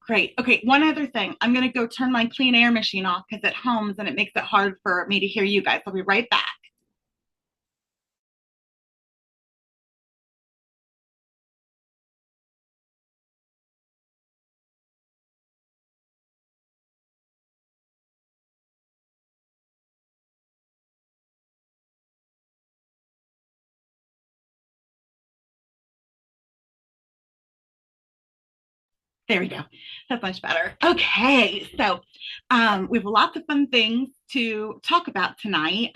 Great. Okay, one other thing. I'm going to go turn my clean air machine off because it hums and it makes it hard for me to hear you guys. I'll be right back. There we go. That's much better. Okay, so we have lots of fun things to talk about tonight.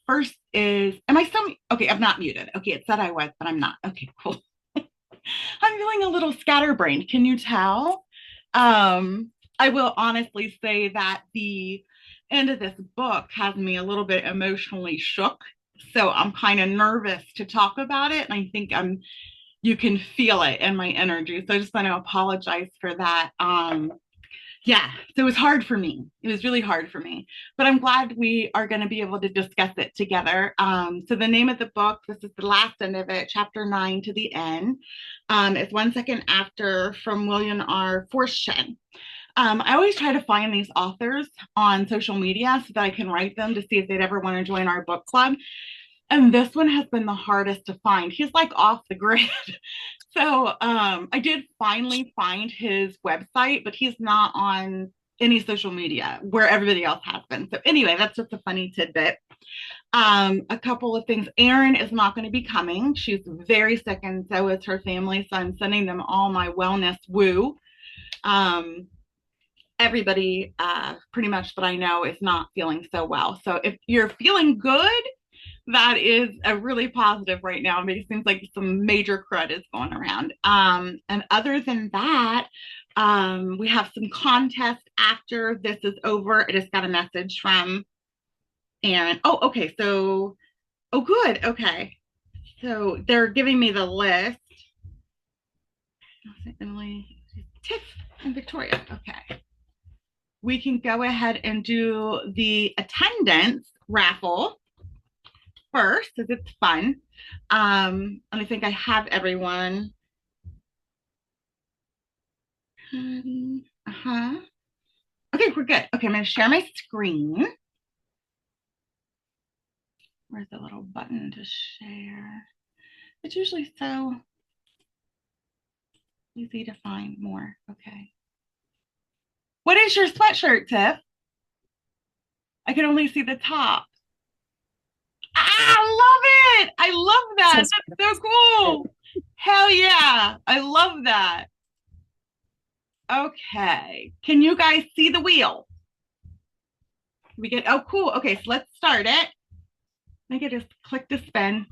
First is, am I still okay? I'm not muted. Okay, it said I was, but I'm not. Okay, cool. I'm feeling a little scatterbrained. Can you tell? I will honestly say that the end of this book has me a little bit emotionally shook. So I'm kind of nervous to talk about it. And I think you can feel it in my energy. So I just want to apologize for that. Yeah, so it was hard for me. It was really hard for me, but I'm glad we are going to be able to discuss it together. So the name of the book, this is the last end of it, chapter 9 to the end. It's 1 second after from William R. Forstchen. I always try to find these authors on social media so that I can write them to see if they'd ever want to join our book club. And this one has been the hardest to find. He's like off the grid. So I did finally find his website, but he's not on any social media where everybody else has been. So anyway, that's just a funny tidbit. A couple of things. Erin is not going to be coming. She's very sick, and so is her family. So I'm sending them all my wellness woo. Um, Everybody pretty much that I know is not feeling so well. So if you're feeling good, that is a really positive right now. It seems like some major crud is going around. And other than that, we have some contests after this is over. I just got a message from Aaron. Oh, okay. So, oh, good. Okay. So they're giving me the list. Emily, Tiff, and Victoria. Okay. We can go ahead and do the attendance raffle first because it's fun. And I think I have everyone. Uh-huh. Okay, we're good. Okay, I'm going to share my screen. Where's the little button to share? It's usually so easy to find more. Okay. What is your sweatshirt, Tiff? I can only see the top. I love it. I love that. That's so cool. Hell yeah. I love that. Okay. Can you guys see the wheel? We get, oh, cool. Okay, so let's start it. I can just click to spin.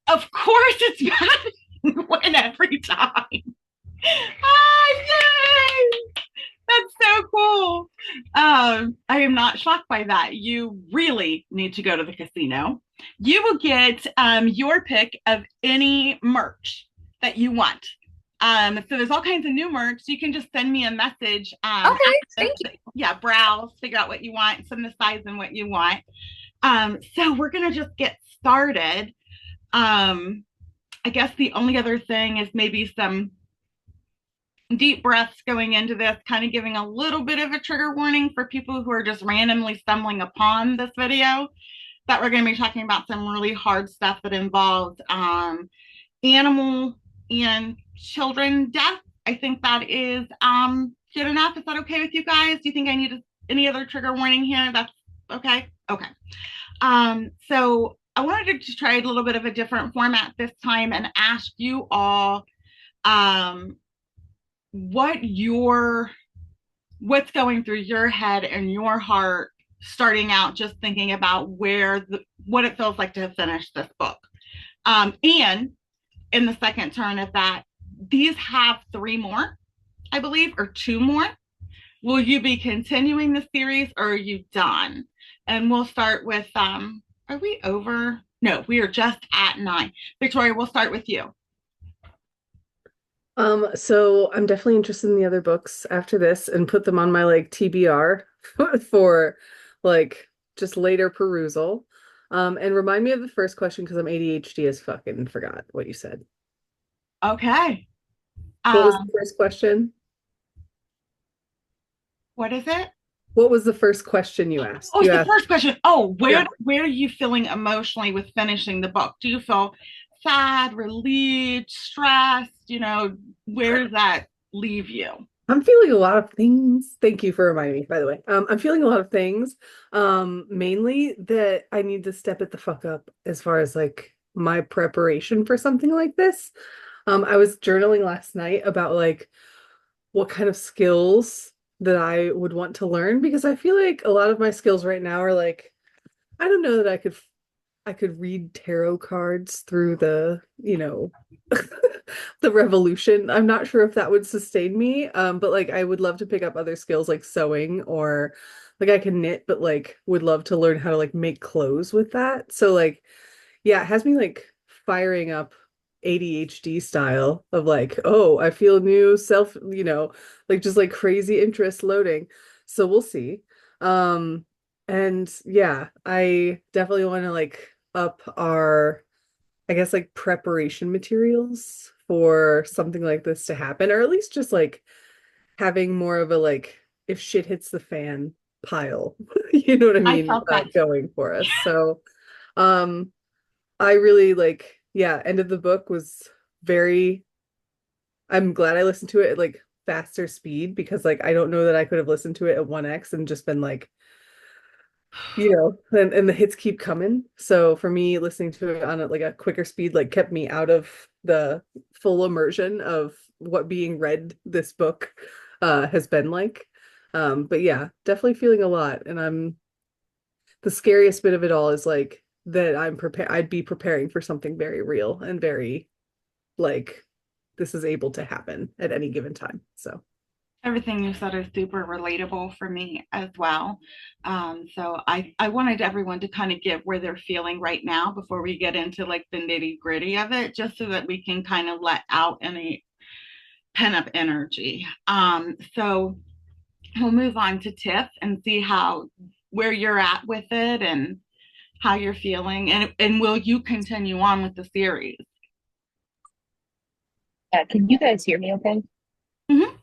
Of course it's bad. Win every time. Ah, yay! That's so cool. I am not shocked by that. You really need to go to the casino. You will get your pick of any merch that you want. So there's all kinds of new merch. So you can just send me a message. Okay, thank you. Yeah, browse, figure out what you want, send the size and what you want. So we're gonna just get started. I guess the only other thing is maybe some deep breaths going into this, kind of giving a little bit of a trigger warning for people who are just randomly stumbling upon this video, that we're going to be talking about some really hard stuff that involves animal and children death. I think that is good enough. Is that okay with you guys? Do you think I need any other trigger warning here? That's okay. Okay. So I wanted to just try a little bit of a different format this time and ask you all um, what's going through your head and your heart starting out just thinking about what it feels like to have finished this book. And in the second turn of that, these have three more, I believe, or two more. Will you be continuing the series or are you done? And we'll start with are we over? No, we are just at 9. Victoria, we'll start with you. So I'm definitely interested in the other books after this and put them on my like TBR for like just later perusal. And remind me of the first question because I'm ADHD as fuck and forgot what you said. Okay. What was the Um, first question? what is it? What was the first question you asked? Oh, it's You the asked, first question. Oh, yeah. where are you feeling emotionally with finishing the book? Do you feel sad, relieved, stressed? Where does that leave you? I'm feeling a lot of things. Thank you for reminding me, by the way. I'm feeling a lot of things. Mainly that I need to step it the fuck up as far as like my preparation for something like this. I was journaling last night about like what kind of skills that I would want to learn because I feel like a lot of my skills right now are like I don't know that I could read tarot cards through the revolution. I'm not sure if that would sustain me. But like I would love to pick up other skills like sewing or like I can knit, but like would love to learn how to like make clothes with that. So like yeah, it has me like firing up ADHD style of like, oh, I feel new like just like crazy interest loading. So we'll see. Um, and yeah, I definitely want to like up our, I guess, like preparation materials for something like this to happen, or at least just like having more of a like if shit hits the fan pile, you know what I I mean, felt that. going for us. So, um, I really like, yeah, end of the book was very, I'm glad I listened to it at like faster speed because like I don't know that I could have listened to it at 1x and just been like, and the hits keep coming. So for me, listening to it on like a quicker speed like kept me out of the full immersion of what being read this book has been like. But yeah, definitely feeling a lot. And the scariest bit of it all is like that I'd be preparing for something very real and very like this is able to happen at any given time. So Everything you said is super relatable for me as well. So I wanted everyone to kind of give where they're feeling right now before we get into like the nitty gritty of it, just so that we can kind of let out any pent up energy. So we'll move on to Tiff and see how where you're at with it and how you're feeling, and will you continue on with the series? Yeah, can you guys hear me okay? Mm-hmm.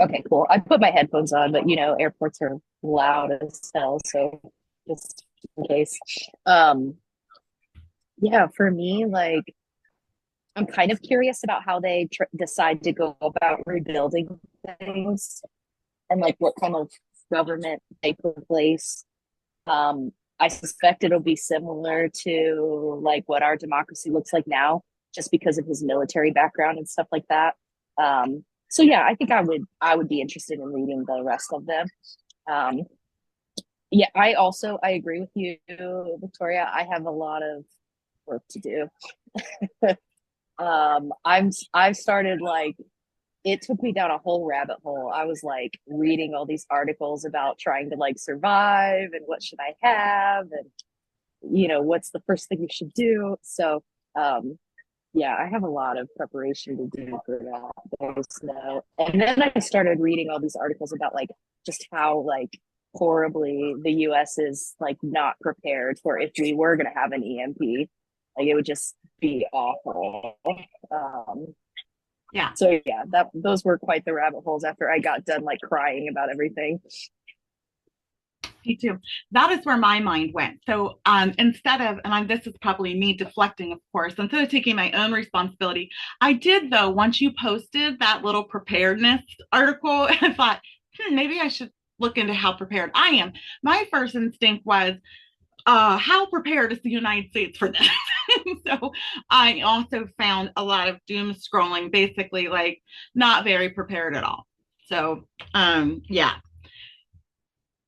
Okay, cool. I put my headphones on, but airports are loud as hell, so just in case. Um, yeah, for me, like I'm kind of curious about how they decide to go about rebuilding things and like what kind of government they put in place. I suspect it'll be similar to like what our democracy looks like now, just because of his military background and stuff like that. So yeah, I think I would be interested in reading the rest of them. Um, yeah, I agree with you, Victoria. I have a lot of work to do. I've started like it took me down a whole rabbit hole. I was like reading all these articles about trying to like survive and what should I have and what's the first thing you should do. So um yeah, I have a lot of preparation to do for that. There's no, and then I started reading all these articles about like just how like horribly the US is like not prepared for if we were going to have an EMP. Like it would just be awful. Um, Yeah. so yeah, that those were quite the rabbit holes after I got done like crying about everything. Me too. That is where my mind went. So instead of, this is probably me deflecting, of course, instead of taking my own responsibility, I did though. Once you posted that little preparedness article, I thought, maybe I should look into how prepared I am. My first instinct was, how prepared is the United States for this? So I also found a lot of doom scrolling, basically like not very prepared at all. So yeah,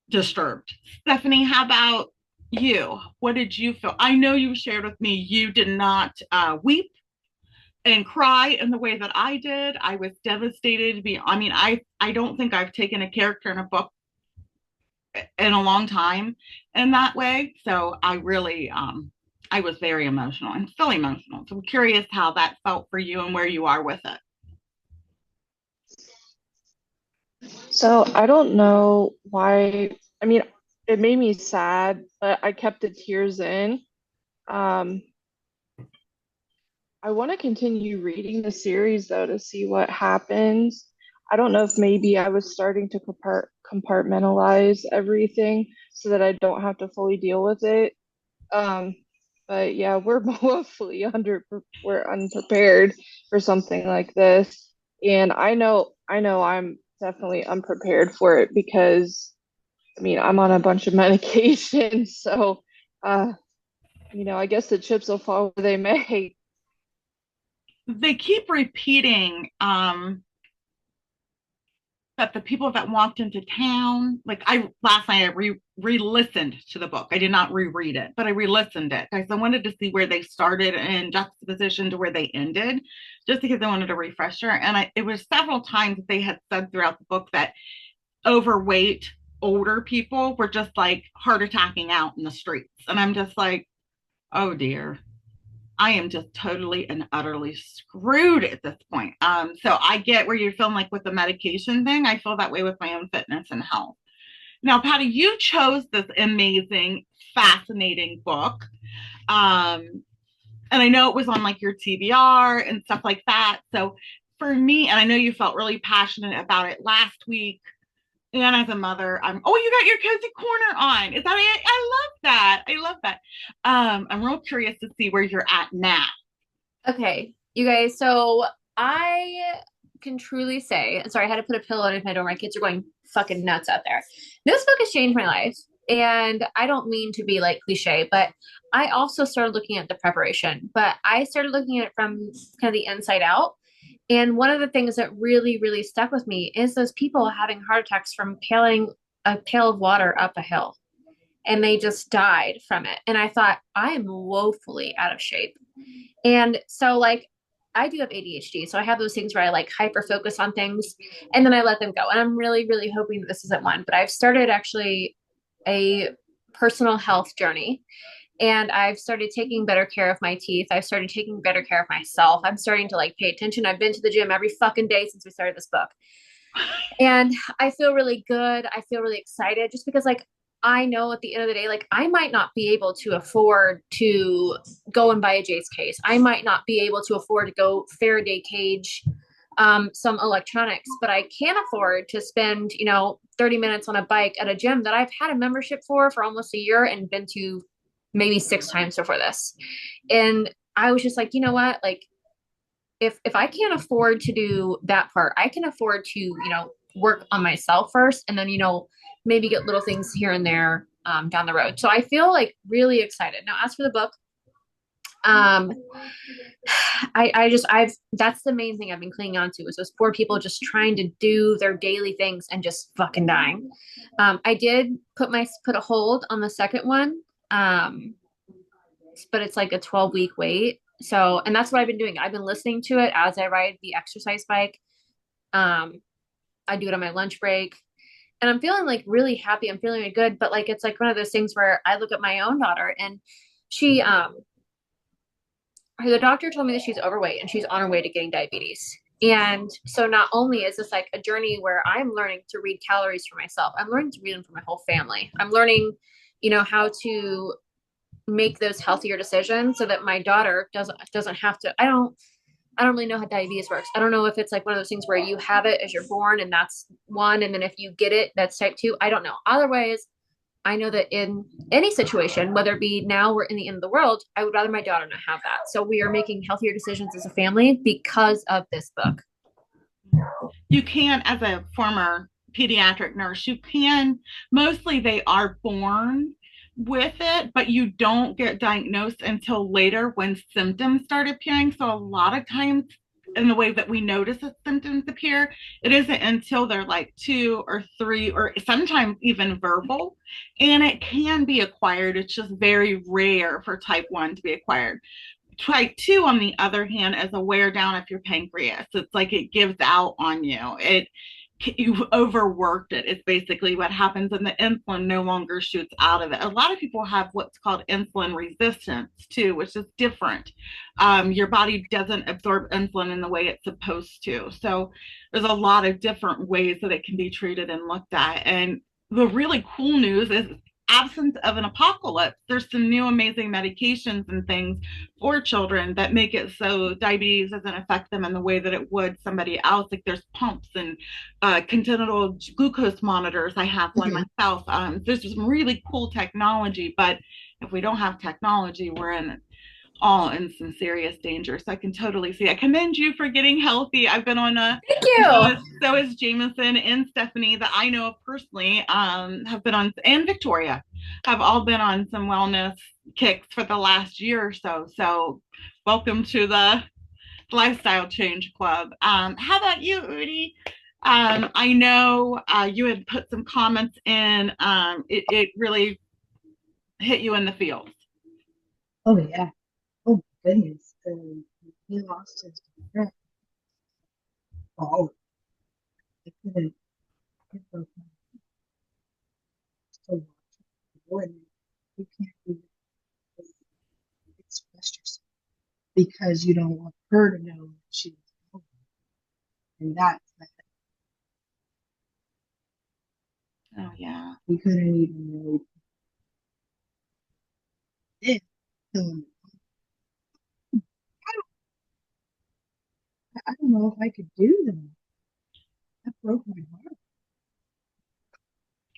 disturbed. Stephanie, how about you? What did you feel? I know you shared with me you did not weep and cry in the way that I did. I was devastated. I don't think I've taken a character in a book in a long time in that way. So I was very emotional and still emotional. So I'm curious how that felt for you and where you are with it. So I don't know why. I mean, it made me sad, but I kept the tears in. Um, I want to continue reading the series though to see what happens. I don't know if maybe I was starting to compartmentalize everything so that I don't have to fully deal with it. Um, but yeah, we're woefully we're unprepared for something like this. And I know I'm definitely unprepared for it because I mean, I'm on a bunch of medication, so uh, I guess the chips will fall where they may. They keep repeating that the people that walked into town, like I last night I re-listened to the book. I did not reread it, but I re-listened it because I wanted to see where they started in juxtaposition to where they ended, just because I wanted a refresher. And it was several times that they had said throughout the book that overweight older people were just like heart attacking out in the streets. And I'm just like, oh dear, I am just totally and utterly screwed at this point. So I get where you're feeling like with the medication thing. I feel that way with my own fitness and health. Now, Patty, you chose this amazing, fascinating book. Um, and I know it was on like your TBR and stuff like that. So for me, and I know you felt really passionate about it last week. And as a mother, oh, you got your cozy corner on. Is that it? I love that. I love that. I'm real curious to see where you're at now. Okay, you guys, so I can truly say, sorry, I had to put a pillow underneath my door. My kids are going fucking nuts out there. This book has changed my life. And I don't mean to be like cliche, but I also started looking at the preparation, but I started looking at it from kind of the inside out. And one of the things that really, really stuck with me is those people having heart attacks from paling a pail of water up a hill, and they just died from it. And I thought, I am woefully out of shape. And so, like, I do have ADHD. So I have those things where I like hyper focus on things and then I let them go. And I'm really, really hoping that this isn't one. But I've started actually a personal health journey. And I've started taking better care of my teeth. I've started taking better care of myself. I'm starting to like pay attention. I've been to the gym every fucking day since we started this book. And I feel really good. I feel really excited just because like I know at the end of the day, like I might not be able to afford to go and buy a Jace case. I might not be able to afford to go Faraday cage some electronics, but I can afford to spend, 30 minutes on a bike at a gym that I've had a membership for almost a year and been to maybe 6 times before this. And I was just like, you know what? Like if I can't afford to do that part, I can afford to, work on myself first and then, maybe get little things here and there down the road. So I feel like really excited. Now, as for the book, that's the main thing I've been clinging on to is those poor people just trying to do their daily things and just fucking dying. I did put a hold on the second one. But it's like a 12-week wait. So, and that's what I've been doing. I've been listening to it as I ride the exercise bike. I do it on my lunch break and I'm feeling like really happy. I'm feeling really good, but like, it's like one of those things where I look at my own daughter and she, the doctor told me that she's overweight and she's on her way to getting diabetes. And so not only is this like a journey where I'm learning to read calories for myself, I'm learning to read them for my whole family. I'm learning, how to make those healthier decisions so that my daughter doesn't have to. I don't really know how diabetes works. I don't know if it's like one of those things where you have it as you're born and that's one, and then if you get it, that's type 2. I don't know. Otherwise, I know that in any situation, whether it be now or in the end of the world, I would rather my daughter not have that. So we are making healthier decisions as a family because of this book. You can, as a former pediatric nurse, mostly they are born with it, but you don't get diagnosed until later when symptoms start appearing. So a lot of times in the way that we notice that symptoms appear, it isn't until they're like 2 or 3 or sometimes even verbal, and it can be acquired. It's just very rare for type 1 to be acquired. Type 2, on the other hand, is a wear down of your pancreas. It's like it gives out on you. You've overworked it. It's basically what happens, and the insulin no longer shoots out of it. A lot of people have what's called insulin resistance too, which is different. Your body doesn't absorb insulin in the way it's supposed to. So there's a lot of different ways that it can be treated and looked at. And the really cool news is absence of an apocalypse, there's some new amazing medications and things for children that make it so diabetes doesn't affect them in the way that it would somebody else. Like there's pumps and congenital glucose monitors. I have one myself. There's some really cool technology, but if we don't have technology, we're in all in some serious danger. So I can totally see. I commend you for getting healthy. I've been on a Thank you. so is Jameson and Stephanie that I know of personally, have been on, and Victoria have all been on some wellness kicks for the last year or so. So welcome to the lifestyle change club. How about you, Udi? I know you had put some comments in. It really hit you in the feels. Oh yeah. Oh goodness. He lost his daughter. Oh, I couldn't. It broke my heart to watch it. And you can't even express yourself because you don't want her to know that she's going. And that's the Oh yeah. we couldn't even really did tell him. I don't know if I could do that. That broke my heart.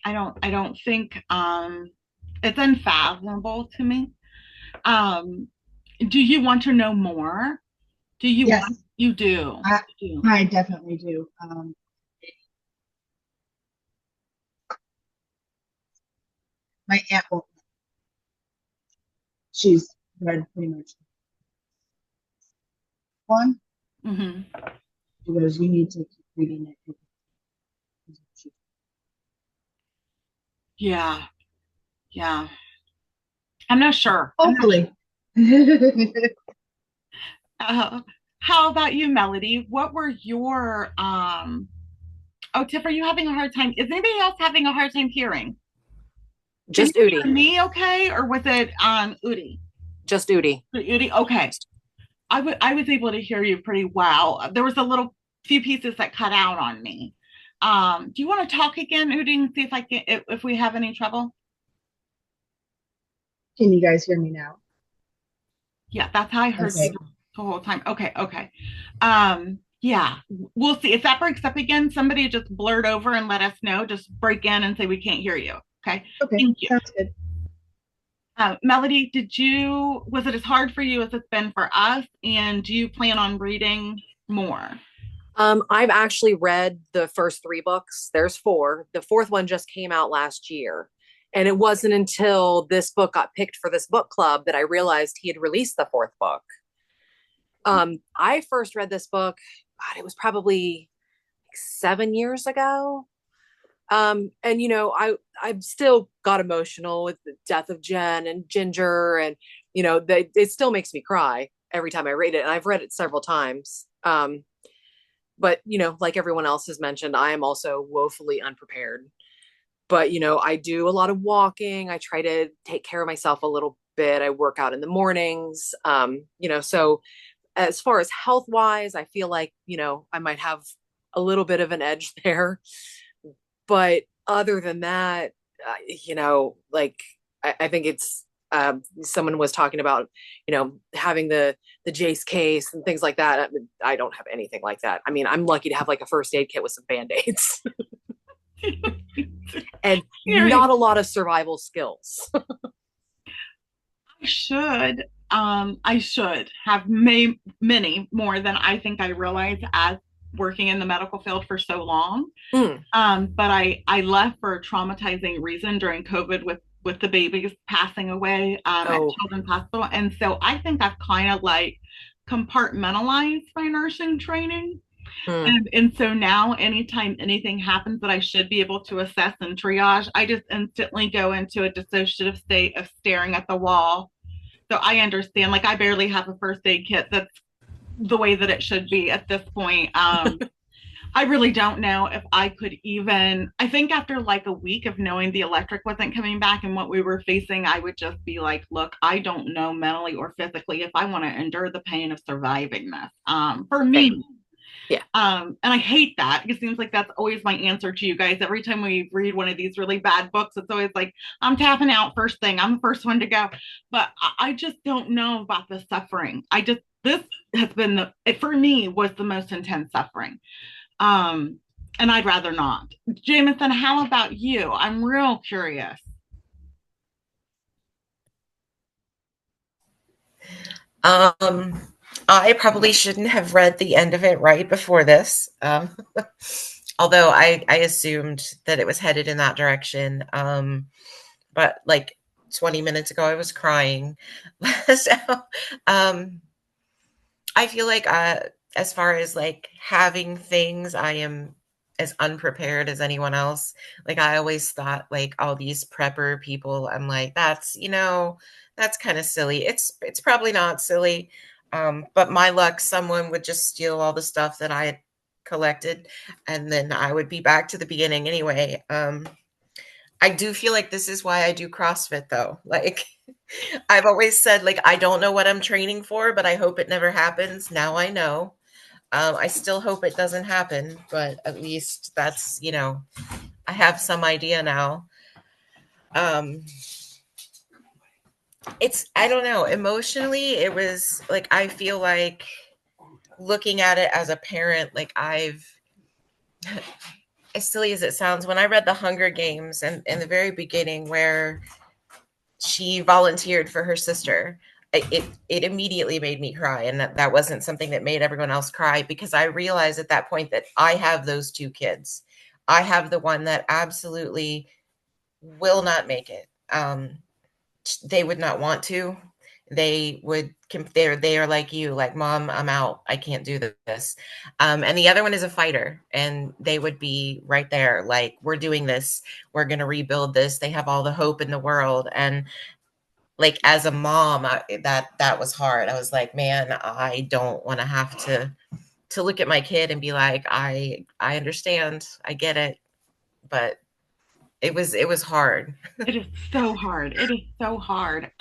I don't think it's unfathomable to me. Um, do you want to know more? Do you Yes, want you do? I, You I definitely do. My aunt won't. She's read pretty much one. hmm She goes, you need to keep reading it. Yeah, yeah. I'm not sure. Hopefully. Uh, how about you, Melody? What were your oh, Tiff, are you having a hard time? Is anybody else having a hard time hearing? Can Just you Udi. hear me okay, or was it Udi? Just Udi. Udi, okay. I was able to hear you pretty well. There was a little few pieces that cut out on me. Do you want to talk again, Udi, and see if I can if we have any trouble? Can you guys hear me now? Yeah, that's how I heard you Okay. the whole time. Okay, okay. Yeah, we'll see. If that breaks up again, somebody just blurt over and let us know. Just break in and say we can't hear you. Okay. Okay. Thank you. Sounds good. Melody, was it as hard for you as it's been for us? And do you plan on reading more? I've actually read the first three books. There's four. The fourth one just came out last year. And it wasn't until this book got picked for this book club that I realized he had released the fourth book. I first read this book, God, it was probably like 7 years ago. And I still got emotional with the death of Jen and Ginger, and it still makes me cry every time I read it. And I've read it several times. But like everyone else has mentioned, I am also woefully unprepared. But I do a lot of walking. I try to take care of myself a little bit. I work out in the mornings. So as far as health wise, I feel like I might have a little bit of an edge there. But other than that, like I think it's someone was talking about, having the Jace case and things like that. I don't have anything like that. I mean, I'm lucky to have like a first aid kit with some band-aids and not a lot of survival skills. I should have many more than I think I realize as working in the medical field for so long. But I left for a traumatizing reason during COVID with the babies passing away at Children's Hospital. And so I think I've kind of like compartmentalized my nursing training. And so now anytime anything happens that I should be able to assess and triage, I just instantly go into a dissociative state of staring at the wall. So I understand, like I barely have a first aid kit that's the way that it should be at this point. I really don't know if I could even, I think after like a week of knowing the electric wasn't coming back and what we were facing, I would just be like, look, I don't know mentally or physically if I want to endure the pain of surviving this. For me, Yeah. And I hate that. It seems like that's always my answer to you guys. Every time we read one of these really bad books, it's always like, I'm tapping out first thing. I'm the first one to go. But I just don't know about the suffering. This has been it for me was the most intense suffering. Um, and I'd rather not. Jameson, how about you? I'm real curious. Um, I probably shouldn't have read the end of it right before this. Although I assumed that it was headed in that direction. But like 20 minutes ago, I was crying. So, um, I feel like as far as like having things, I am as unprepared as anyone else. Like I always thought like all these prepper people, I'm like, that's kind of silly. It's probably not silly. But my luck, someone would just steal all the stuff that I had collected, and then I would be back to the beginning anyway. I do feel like this is why I do CrossFit though. Like I've always said, like, I don't know what I'm training for, but I hope it never happens. Now I know. I still hope it doesn't happen, but at least that's, I have some idea now. Um, I don't know, emotionally, it was like, I feel like looking at it as a parent, like as silly as it sounds, when I read The Hunger Games and in the very beginning where she volunteered for her sister, it immediately made me cry, and that wasn't something that made everyone else cry, because I realized at that point that I have those two kids. I have the one that absolutely will not make it. They would not want to. They are like you, like, mom, I'm out, I can't do this. And the other one is a fighter, and they would be right there like, we're doing this, we're going to rebuild this. They have all the hope in the world. And like as a mom, that was hard. I was like, man, I don't want to have to look at my kid and be like, I understand, I get it, but it was hard. It is so hard. It is so hard.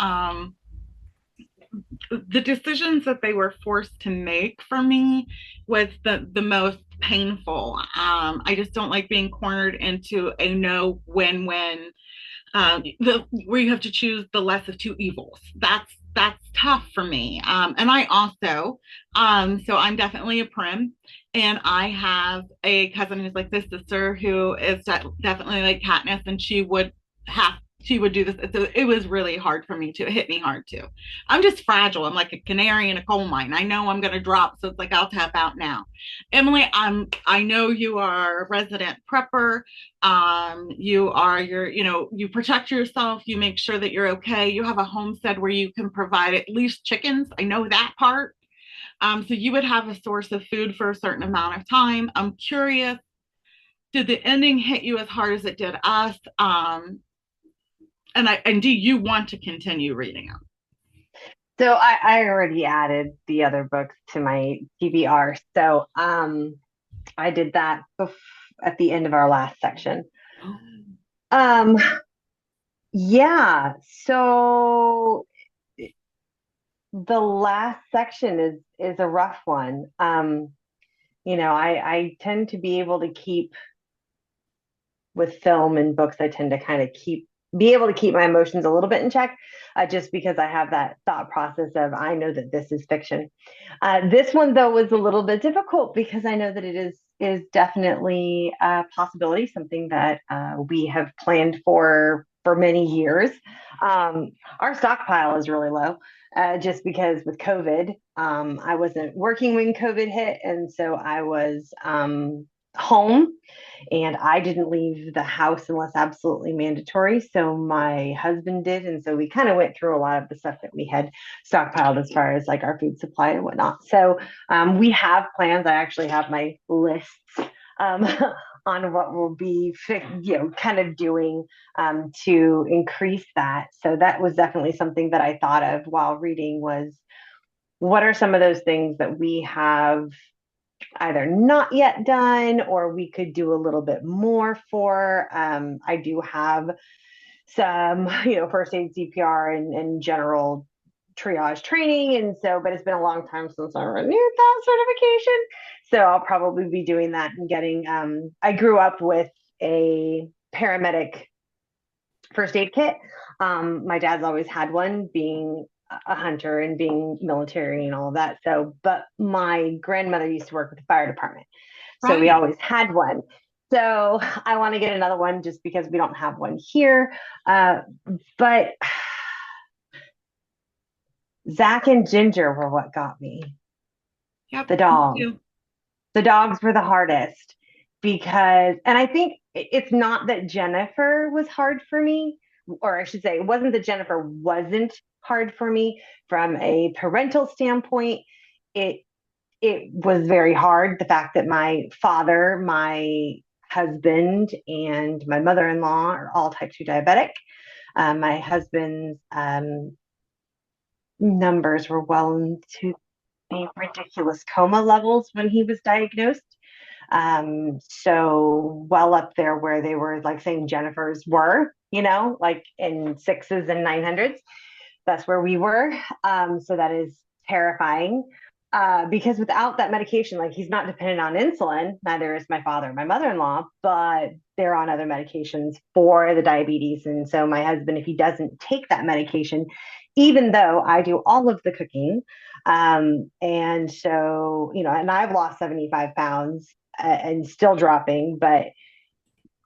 The decisions that they were forced to make for me was the most painful. I just don't like being cornered into a no win-win, where you have to choose the less of two evils. That's tough for me. And I also, so I'm definitely a prim, and I have a cousin who's like this sister who is definitely like Katniss, and she would do this. So it was really hard for me to, it hit me hard too. I'm just fragile. I'm like a canary in a coal mine. I know I'm going to drop. So it's like, I'll tap out now. Emily, I know you are a resident prepper. You are you protect yourself, you make sure that you're okay, you have a homestead where you can provide at least chickens, I know that part. So you would have a source of food for a certain amount of time. I'm curious, did the ending hit you as hard as it did us? And do you want to continue reading them? So I already added the other books to my TBR. So I did that at the end of our last section. Um yeah, so the last section is a rough one. I tend to be able to keep with film and books, I tend to kind of be able to keep my emotions a little bit in check, just because I have that thought process of, I know that this is fiction. This one though was a little bit difficult because I know that it is definitely a possibility, something that we have planned for many years. Our stockpile is really low, just because with COVID, I wasn't working when COVID hit, and so I was home, and I didn't leave the house unless absolutely mandatory. So my husband did. And so we kind of went through a lot of the stuff that we had stockpiled as far as like our food supply and whatnot. So we have plans. I actually have my lists um, on what we'll be, kind of doing to increase that. So that was definitely something that I thought of while reading was, what are some of those things that we have either not yet done or we could do a little bit more for. I do have some, first aid, CPR, and general triage training. And so, but it's been a long time since I renewed that certification. So I'll probably be doing that and getting, I grew up with a paramedic first aid kit. My dad's always had one, being a hunter and being military and all of that. So, but my grandmother used to work with the fire department. So we always had one. So I want to get another one just because we don't have one here. But Zach and Ginger were what got me. Yep, the dogs. The dogs were the hardest because, and I think it's not that Jennifer was hard for me, or I should say, it wasn't that Jennifer wasn't hard for me from a parental standpoint. It was very hard. The fact that my father, my husband, and my mother-in-law are all type 2 diabetic. My husband's numbers were well into the ridiculous coma levels when he was diagnosed. So well up there where they were like saying Jennifer's were, like in 6s and 900s. That's where we were. So that is terrifying. Because without that medication, like he's not dependent on insulin, neither is my father and my mother-in-law, but they're on other medications for the diabetes. And so my husband, if he doesn't take that medication, even though I do all of the cooking, and so, and I've lost 75 pounds and still dropping, but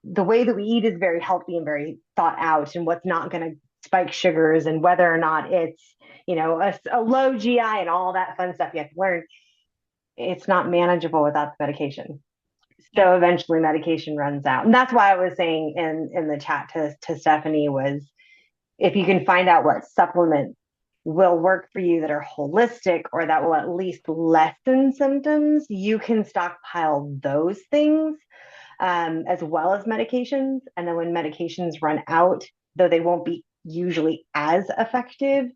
the way that we eat is very healthy and very thought out, and what's not going to spike sugars, and whether or not it's, a low GI and all that fun stuff you have to learn. It's not manageable without the medication. So eventually medication runs out. And that's why I was saying in the chat to Stephanie was, if you can find out what supplements will work for you that are holistic or that will at least lessen symptoms, you can stockpile those things, as well as medications. And then when medications run out, though they won't be usually as effective,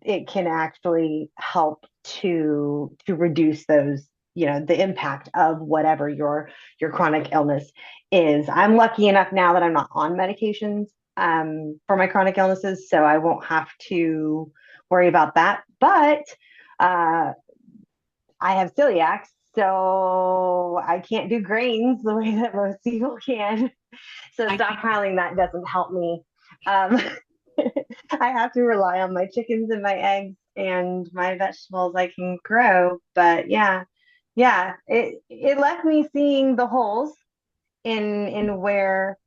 it can actually help to reduce those, the impact of whatever your chronic illness is. I'm lucky enough now that I'm not on medications for my chronic illnesses, so I won't have to worry about that. But I have celiac, so I can't do grains the way that most people can. So stockpiling that doesn't help me. I have to rely on my chickens and my eggs and my vegetables I can grow. But yeah, it left me seeing the holes in where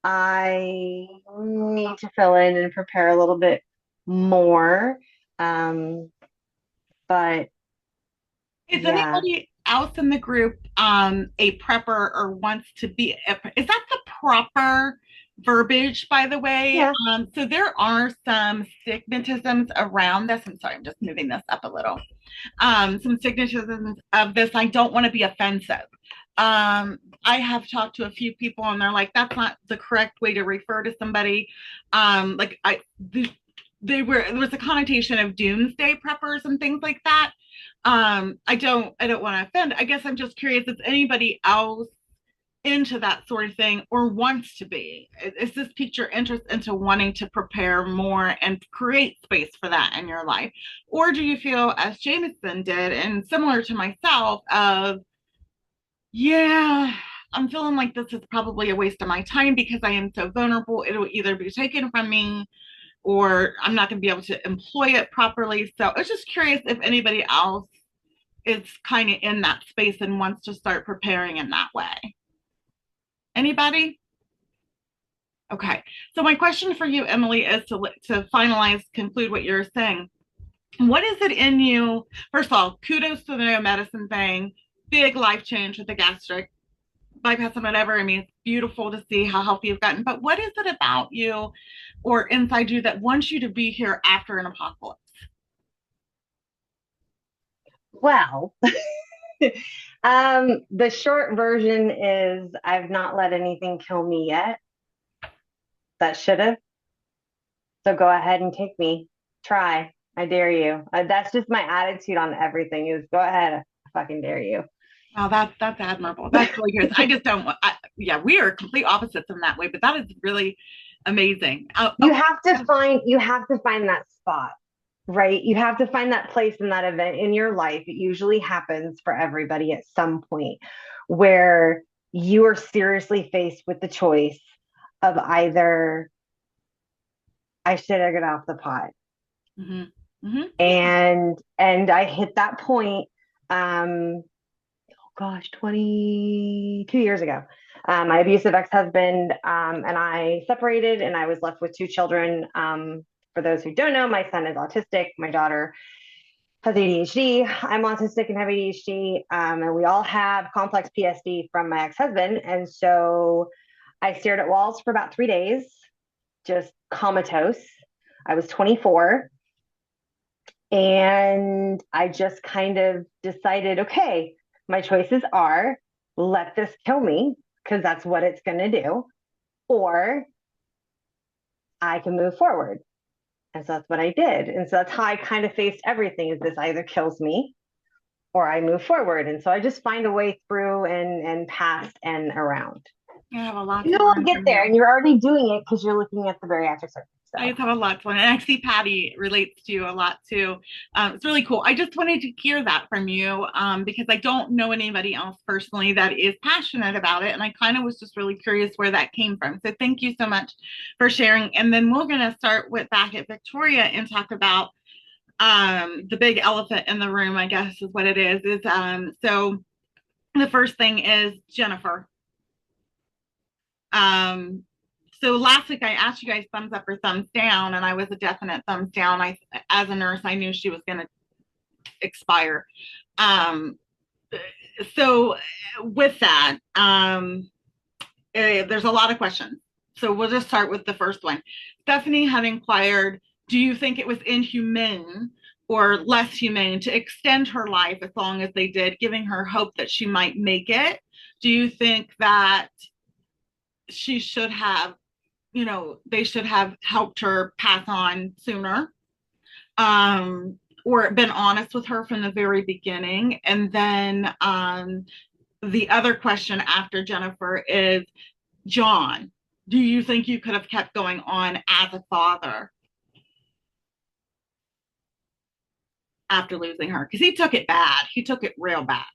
I need to fill in and prepare a little bit more. But is yeah. anybody else in the group a prepper or wants to be is that the proper verbiage, by the way? Yeah. So there are some stigmatisms around this. I'm sorry, I'm just moving this up a little. Some stigmatisms of this. I don't want to be offensive. I have talked to a few people and they're like, that's not the correct way to refer to somebody. There was a connotation of doomsday preppers and things like that. I don't want to offend. I guess I'm just curious, is anybody else into that sort of thing or wants to be? Is this piqued your interest into wanting to prepare more and create space for that in your life? Or do you feel, as Jameson did, and similar to myself, of, yeah, I'm feeling like this is probably a waste of my time because I am so vulnerable. It'll either be taken from me or I'm not going to be able to employ it properly. So I was just curious if anybody else is kind of in that space and wants to start preparing in that way. Anybody? Okay. So my question for you, Emily, is to finalize, conclude what you're saying. What is it in you? First of all, kudos to the no medicine thing. Big life change with the gastric bypass and whatever. I mean, it's beautiful to see how healthy you've gotten. But what is it about you or inside you that wants you to be here after an apocalypse? Well, the short version is I've not let anything kill me yet. That should have. So go ahead and take me. Try. I dare you. That's just my attitude on everything is go ahead. I fucking dare you. Wow, that's admirable. That's really good. I just don't want, yeah, we are complete opposites in that way, but that is really amazing. You have to find that spot. right? You have to find that place in that event in your life. It usually happens for everybody at some point where you are seriously faced with the choice of either I shit or get off the pot. Mm-hmm. Mm-hmm. And I hit that point um gosh, 22 years ago. My abusive ex-husband and I separated, and I was left with two children. For those who don't know, my son is autistic. My daughter has ADHD. I'm autistic and have ADHD, and we all have complex PSD from my ex-husband. And so I stared at walls for about 3 days, just comatose. I was 24, and I just kind of decided, okay, my choices are let this kill me because that's what it's going to do, or I can move forward. And so that's what I did. And so that's how I kind of faced everything is this either kills me or I move forward. And so I just find a way through and past and around. I have a lot You to know, I'll learn get from there, you. and you're already doing it because you're looking at the bariatric surgery. So. I just have a lot to learn. And actually, Patty relates to you a lot too. It's really cool. I just wanted to hear that from you because I don't know anybody else personally that is passionate about it. And I kind of was just really curious where that came from. So thank you so much for sharing. And then we're going to start with back at Victoria and talk about the big elephant in the room, I guess is what it is so the first thing is Jennifer. Um, so last week I asked you guys thumbs up or thumbs down, and I was a definite thumbs down. As a nurse, I knew she was going to expire. Um, so with that, there's a lot of questions. So we'll just start with the first one. Stephanie had inquired, do you think it was inhumane or less humane to extend her life as long as they did, giving her hope that she might make it? Do you think that she should have, they should have helped her pass on sooner, or been honest with her from the very beginning? And then the other question after Jennifer is, John, do you think you could have kept going on as a father after losing her? Because he took it bad. He took it real bad.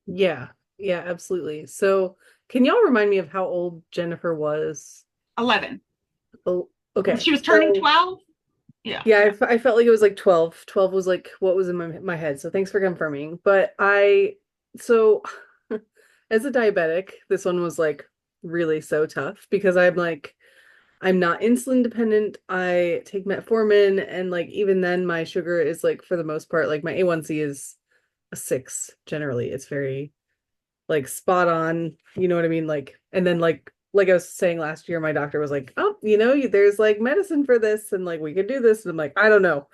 Yeah, yeah, absolutely. So can y'all remind me of how old Jennifer was? 11. Oh, okay. She was turning 12. Yeah. Yeah, I felt like it was like 12. 12 was like what was in my head. So thanks for confirming. But so as a diabetic, this one was like really so tough because I'm not insulin dependent. I take metformin, and like even then my sugar is like for the most part like my A1C is a 6 generally. It's very like spot on, you know what I mean? And then like I was saying last year, my doctor was like, oh, there's like medicine for this and like we could do this. And I'm like, I don't know.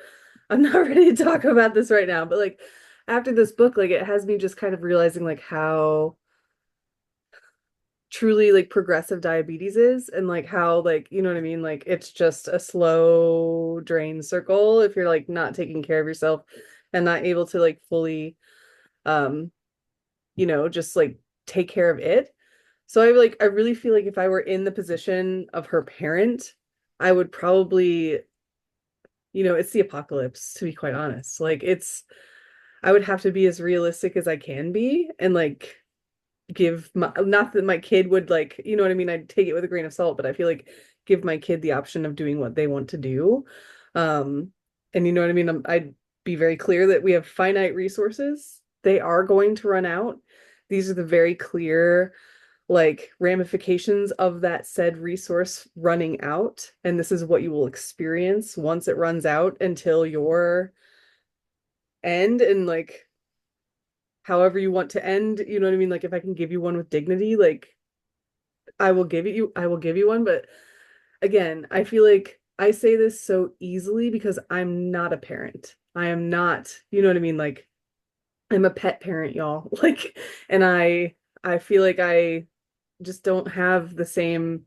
I'm not ready to talk about this right now. But like after this book, like it has me just kind of realizing like how truly like progressive diabetes is, and like how like you know what I mean, like it's just a slow drain circle if you're like not taking care of yourself and not able to like fully um just like take care of it. So I really feel like if I were in the position of her parent, I would probably, it's the apocalypse, to be quite honest. I would have to be as realistic as I can be and like give not that my kid would like, you know what I mean? I'd take it with a grain of salt, but I feel like give my kid the option of doing what they want to do. And you know what I mean? I'd be very clear that we have finite resources. They are going to run out. These are the very clear like ramifications of that said resource running out. And this is what you will experience once it runs out until your end. And like however you want to end, you know what I mean? Like if I can give you one with dignity, like I will give you one. But again, I feel like I say this so easily because I'm not a parent. I am not, you know what I mean? Like I'm a pet parent, y'all. Like, and I feel like I just don't have the same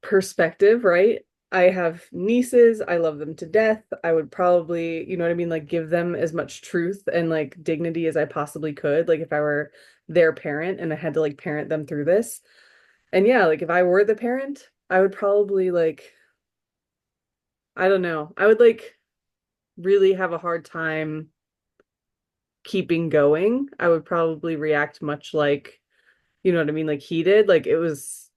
perspective, right? I have nieces. I love them to death. I would probably, you know what I mean, like give them as much truth and like dignity as I possibly could, like if I were their parent and I had to like parent them through this. And yeah, like if I were the parent, I would probably like, I don't know, I would like really have a hard time keeping going. I would probably react much like, you know what I mean, like he did. Like it was,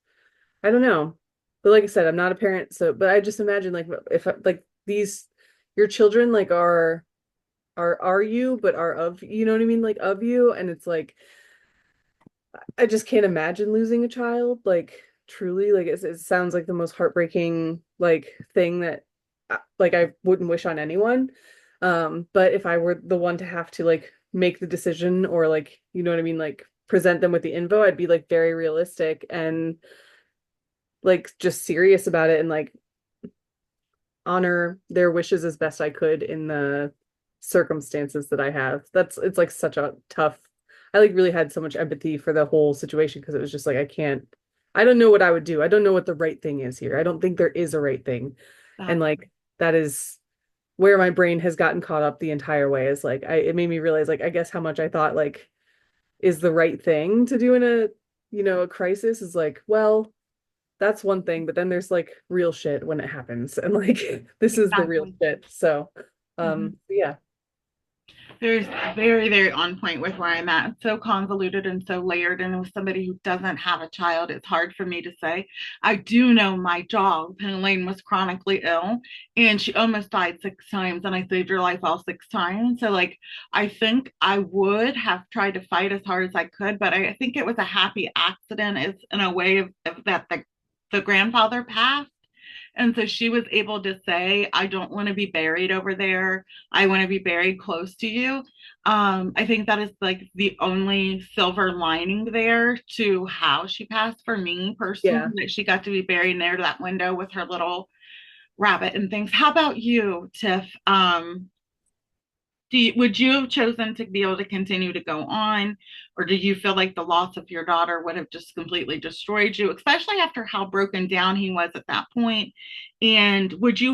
I don't know. But like I said, I'm not a parent, so but I just imagine like if like these your children like are you, but are of, you know what I mean, like of you, and it's like I just can't imagine losing a child, like truly, like it sounds like the most heartbreaking like thing that like I wouldn't wish on anyone. But if I were the one to have to like make the decision or like, you know what I mean, like present them with the info, I'd be like very realistic and like just serious about it and like honor their wishes as best I could in the circumstances that I have. That's it's like such a tough. I like really had so much empathy for the whole situation because it was just like I don't know what I would do. I don't know what the right thing is here. I don't think there is a right thing. And like that is where my brain has gotten caught up the entire way is like it made me realize like I guess how much I thought like is the right thing to do in a, you know, a crisis is like, well, that's one thing, but then there's like real shit when it happens and like this is the real Exactly. shit. So Mhm. yeah. There's very, very on point with where I'm at. It's so convoluted and so layered. And with somebody who doesn't have a child, it's hard for me to say. I do know my dog, Penelaine, was chronically ill and she almost died 6 times, and I saved her life all 6 times. So, like, I think I would have tried to fight as hard as I could, but I think it was a happy accident, is in a way of that the grandfather passed. And so she was able to say, I don't want to be buried over there. I want to be buried close to you. I think that is like the only silver lining there to how she passed for me personally, Yeah. that she got to be buried near that window with her little rabbit and things. How about you, Tiff? Would you have chosen to be able to continue to go on, or do you feel like the loss of your daughter would have just completely destroyed you, especially after how broken down he was at that point? And do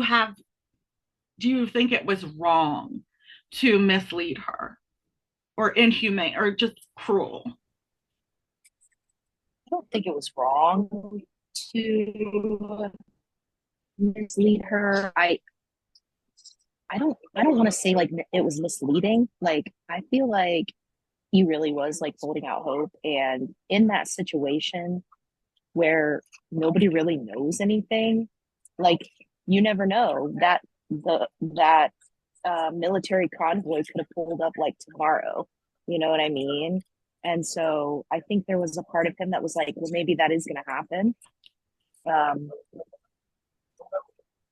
you think it was wrong to mislead her, or inhumane, or just cruel? I don't think it was wrong to mislead her. I don't want to say like it was misleading. Like I feel like he really was like holding out hope, and in that situation where nobody really knows anything, like you never know that that military convoy could have pulled up like tomorrow. You know what I mean? And so I think there was a part of him that was like, well, maybe that is going to happen. Um,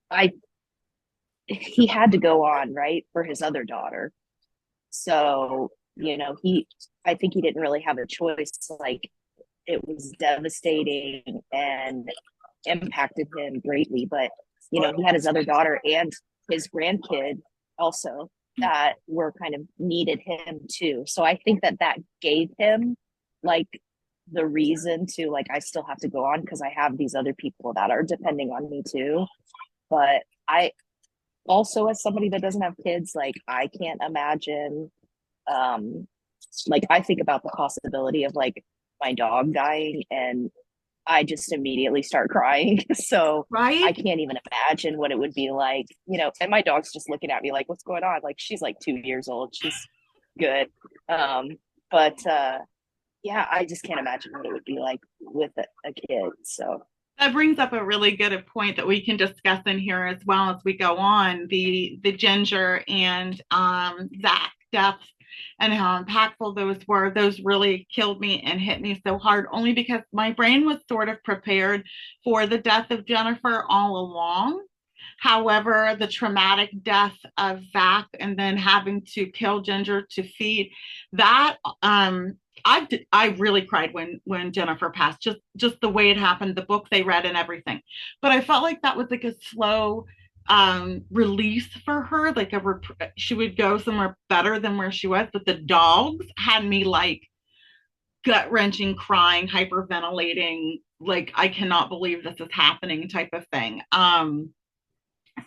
I He had to go on, right, for his other daughter. So, I think he didn't really have a choice. Like, it was devastating and impacted him greatly. But, he had his other daughter and his grandkid also that were kind of needed him too. So I think that gave him like the reason to like, I still have to go on because I have these other people that are depending on me too. But I also, as somebody that doesn't have kids, like I can't imagine, um like I think about the possibility of like my dog dying and I just immediately start crying. So I Right? can't even imagine what it would be like, and my dog's just looking at me like, what's going on? Like she's like 2 years old. She's good. But yeah, I just can't imagine what it would be like with a kid. So That brings up a really good point that we can discuss in here as well as we go on, the Ginger and Zach deaths and how impactful those were. Those really killed me and hit me so hard, only because my brain was sort of prepared for the death of Jennifer all along. However, the traumatic death of Zach and then having to kill Ginger to feed that, I really cried when Jennifer passed. Just the way it happened, the book they read and everything. But I felt like that was like a slow release for her. Like she would go somewhere better than where she was. But the dogs had me like gut wrenching, crying, hyperventilating, like I cannot believe this is happening type of thing.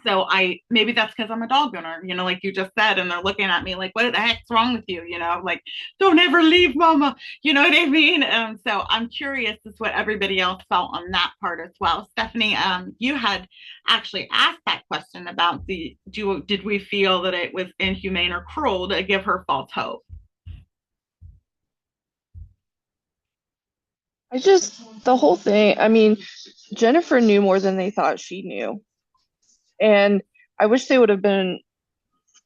So maybe that's because I'm a dog owner, like you just said, and they're looking at me like, what the heck's wrong with you? Like, don't ever leave mama. You know what I mean? So I'm curious as what everybody else felt on that part as well. Stephanie, you had actually asked that question about did we feel that it was inhumane or cruel to give her false hope? The whole thing, I mean, Jennifer knew more than they thought she knew. And I wish they would have been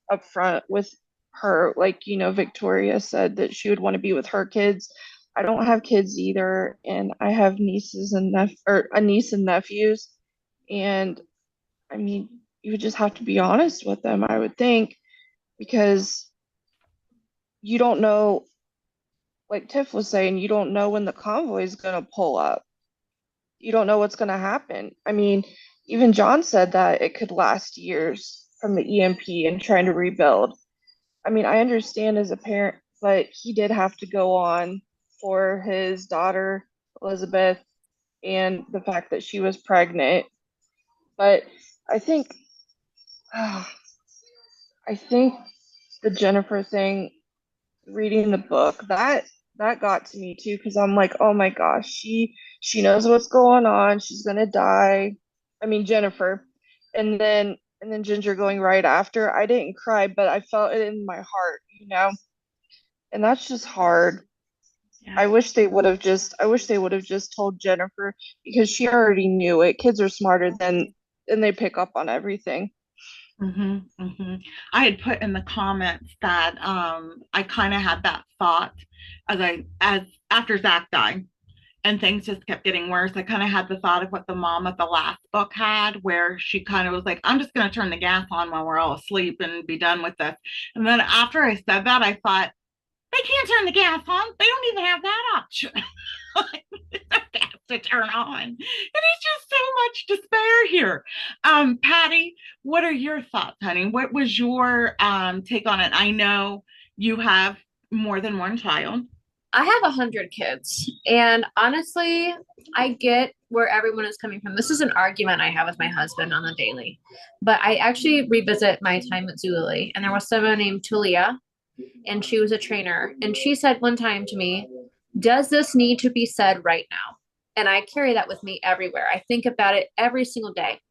upfront with her. Like, Victoria said that she would want to be with her kids. I don't have kids either, and I have or a niece and nephews. And I mean, you would just have to be honest with them, I would think, because you don't know, like Tiff was saying, you don't know when the convoy is going to pull up. You don't know what's going to happen. I mean, even John said that it could last years from the EMP and trying to rebuild. I mean, I understand as a parent, but he did have to go on for his daughter, Elizabeth, and the fact that she was pregnant. But I think, I think the Jennifer thing, reading the book, that got to me too, because I'm like, oh my gosh, she knows what's going on. She's gonna die. I mean, Jennifer, and then Ginger going right after. I didn't cry, but I felt it in my heart. And that's just hard. Yeah. I wish they would have just told Jennifer, because she already knew it. Kids are smarter than they pick up on everything. I had put in the comments that I kind of had that thought as after Zach died and things just kept getting worse. I kind of had the thought of what the mom of the last book had, where she kind of was like, I'm just going to turn the gas on while we're all asleep and be done with this. And then after I said that, I thought, they can't turn the gas on. They don't even have that option. Gas to turn on. And it's just so much despair here. Patty, what are your thoughts, honey? What was your take on it? I know you have more than one child. I have 100 kids, and honestly, I get where everyone is coming from. This is an argument I have with my husband on the daily, but I actually revisit my time at Zulily, and there was someone named Tulia, and she was a trainer, and she said one time to me, does this need to be said right now? And I carry that with me everywhere. I think about it every single day.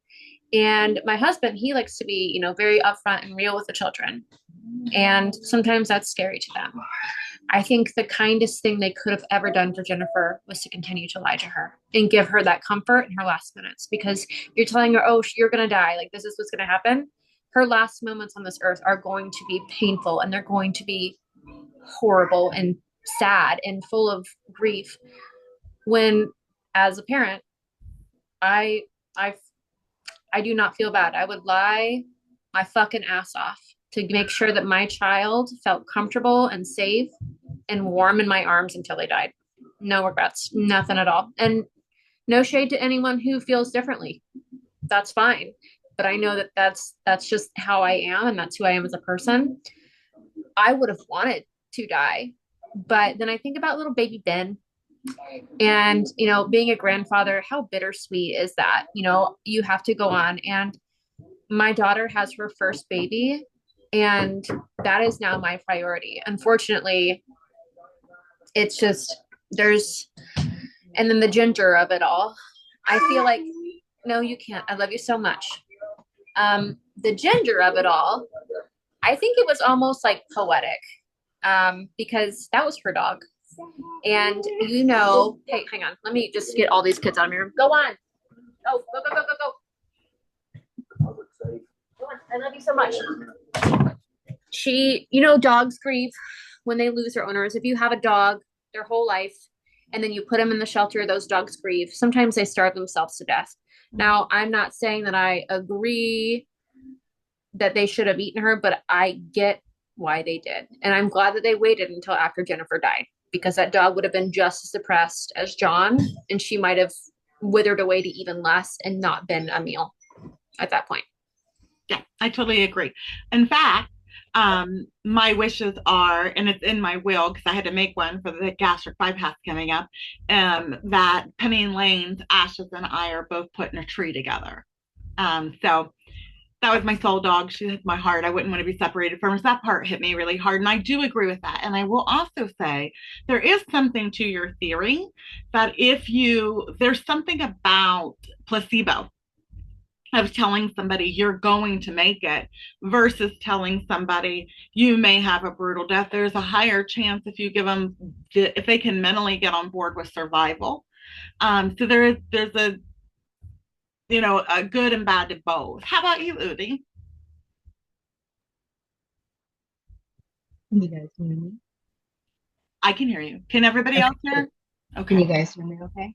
And my husband, he likes to be, very upfront and real with the children. And sometimes that's scary to them. I think the kindest thing they could have ever done for Jennifer was to continue to lie to her and give her that comfort in her last minutes, because you're telling her, oh, you're going to die. Like, this is what's going to happen. Her last moments on this earth are going to be painful, and they're going to be horrible and sad and full of grief. When, as a parent, I do not feel bad. I would lie my fucking ass off to make sure that my child felt comfortable and safe and warm in my arms until they died. No regrets, nothing at all. And no shade to anyone who feels differently. That's fine. But I know that that's just how I am, and that's who I am as a person. I would have wanted to die, but then I think about little baby Ben, and being a grandfather, how bittersweet is that? You have to go on, and my daughter has her first baby, and that is now my priority. Unfortunately, it's just and then the ginger of it all. I feel like, no, you can't. I love you so much. The ginger of it all, I think it was almost like poetic, because that was her dog. And hey, hang on. Let me just get all these kids out of my room. Go on. Go. Go on. I love you so much. Dogs grieve when they lose their owners. If you have a dog their whole life and then you put them in the shelter, those dogs grieve. Sometimes they starve themselves to death. Now, I'm not saying that I agree that they should have eaten her, but I get why they did. And I'm glad that they waited until after Jennifer died, because that dog would have been just as depressed as John, and she might have withered away to even less and not been a meal at that point. Yeah, I totally agree. In fact, my wishes are, and it's in my will because I had to make one for the gastric bypass coming up, that Penny Lane's ashes and I are both put in a tree together. So that was my soul dog. She hit my heart. I wouldn't want to be separated from her. So that part hit me really hard. And I do agree with that. And I will also say there is something to your theory that there's something about placebo of telling somebody you're going to make it versus telling somebody you may have a brutal death. There's a higher chance if you give them, if they can mentally get on board with survival. So there's a good and bad to both. How about you, Udi? Can you guys hear me? I can hear you. Can everybody Okay, else hear? cool. Can you Okay. guys hear me okay?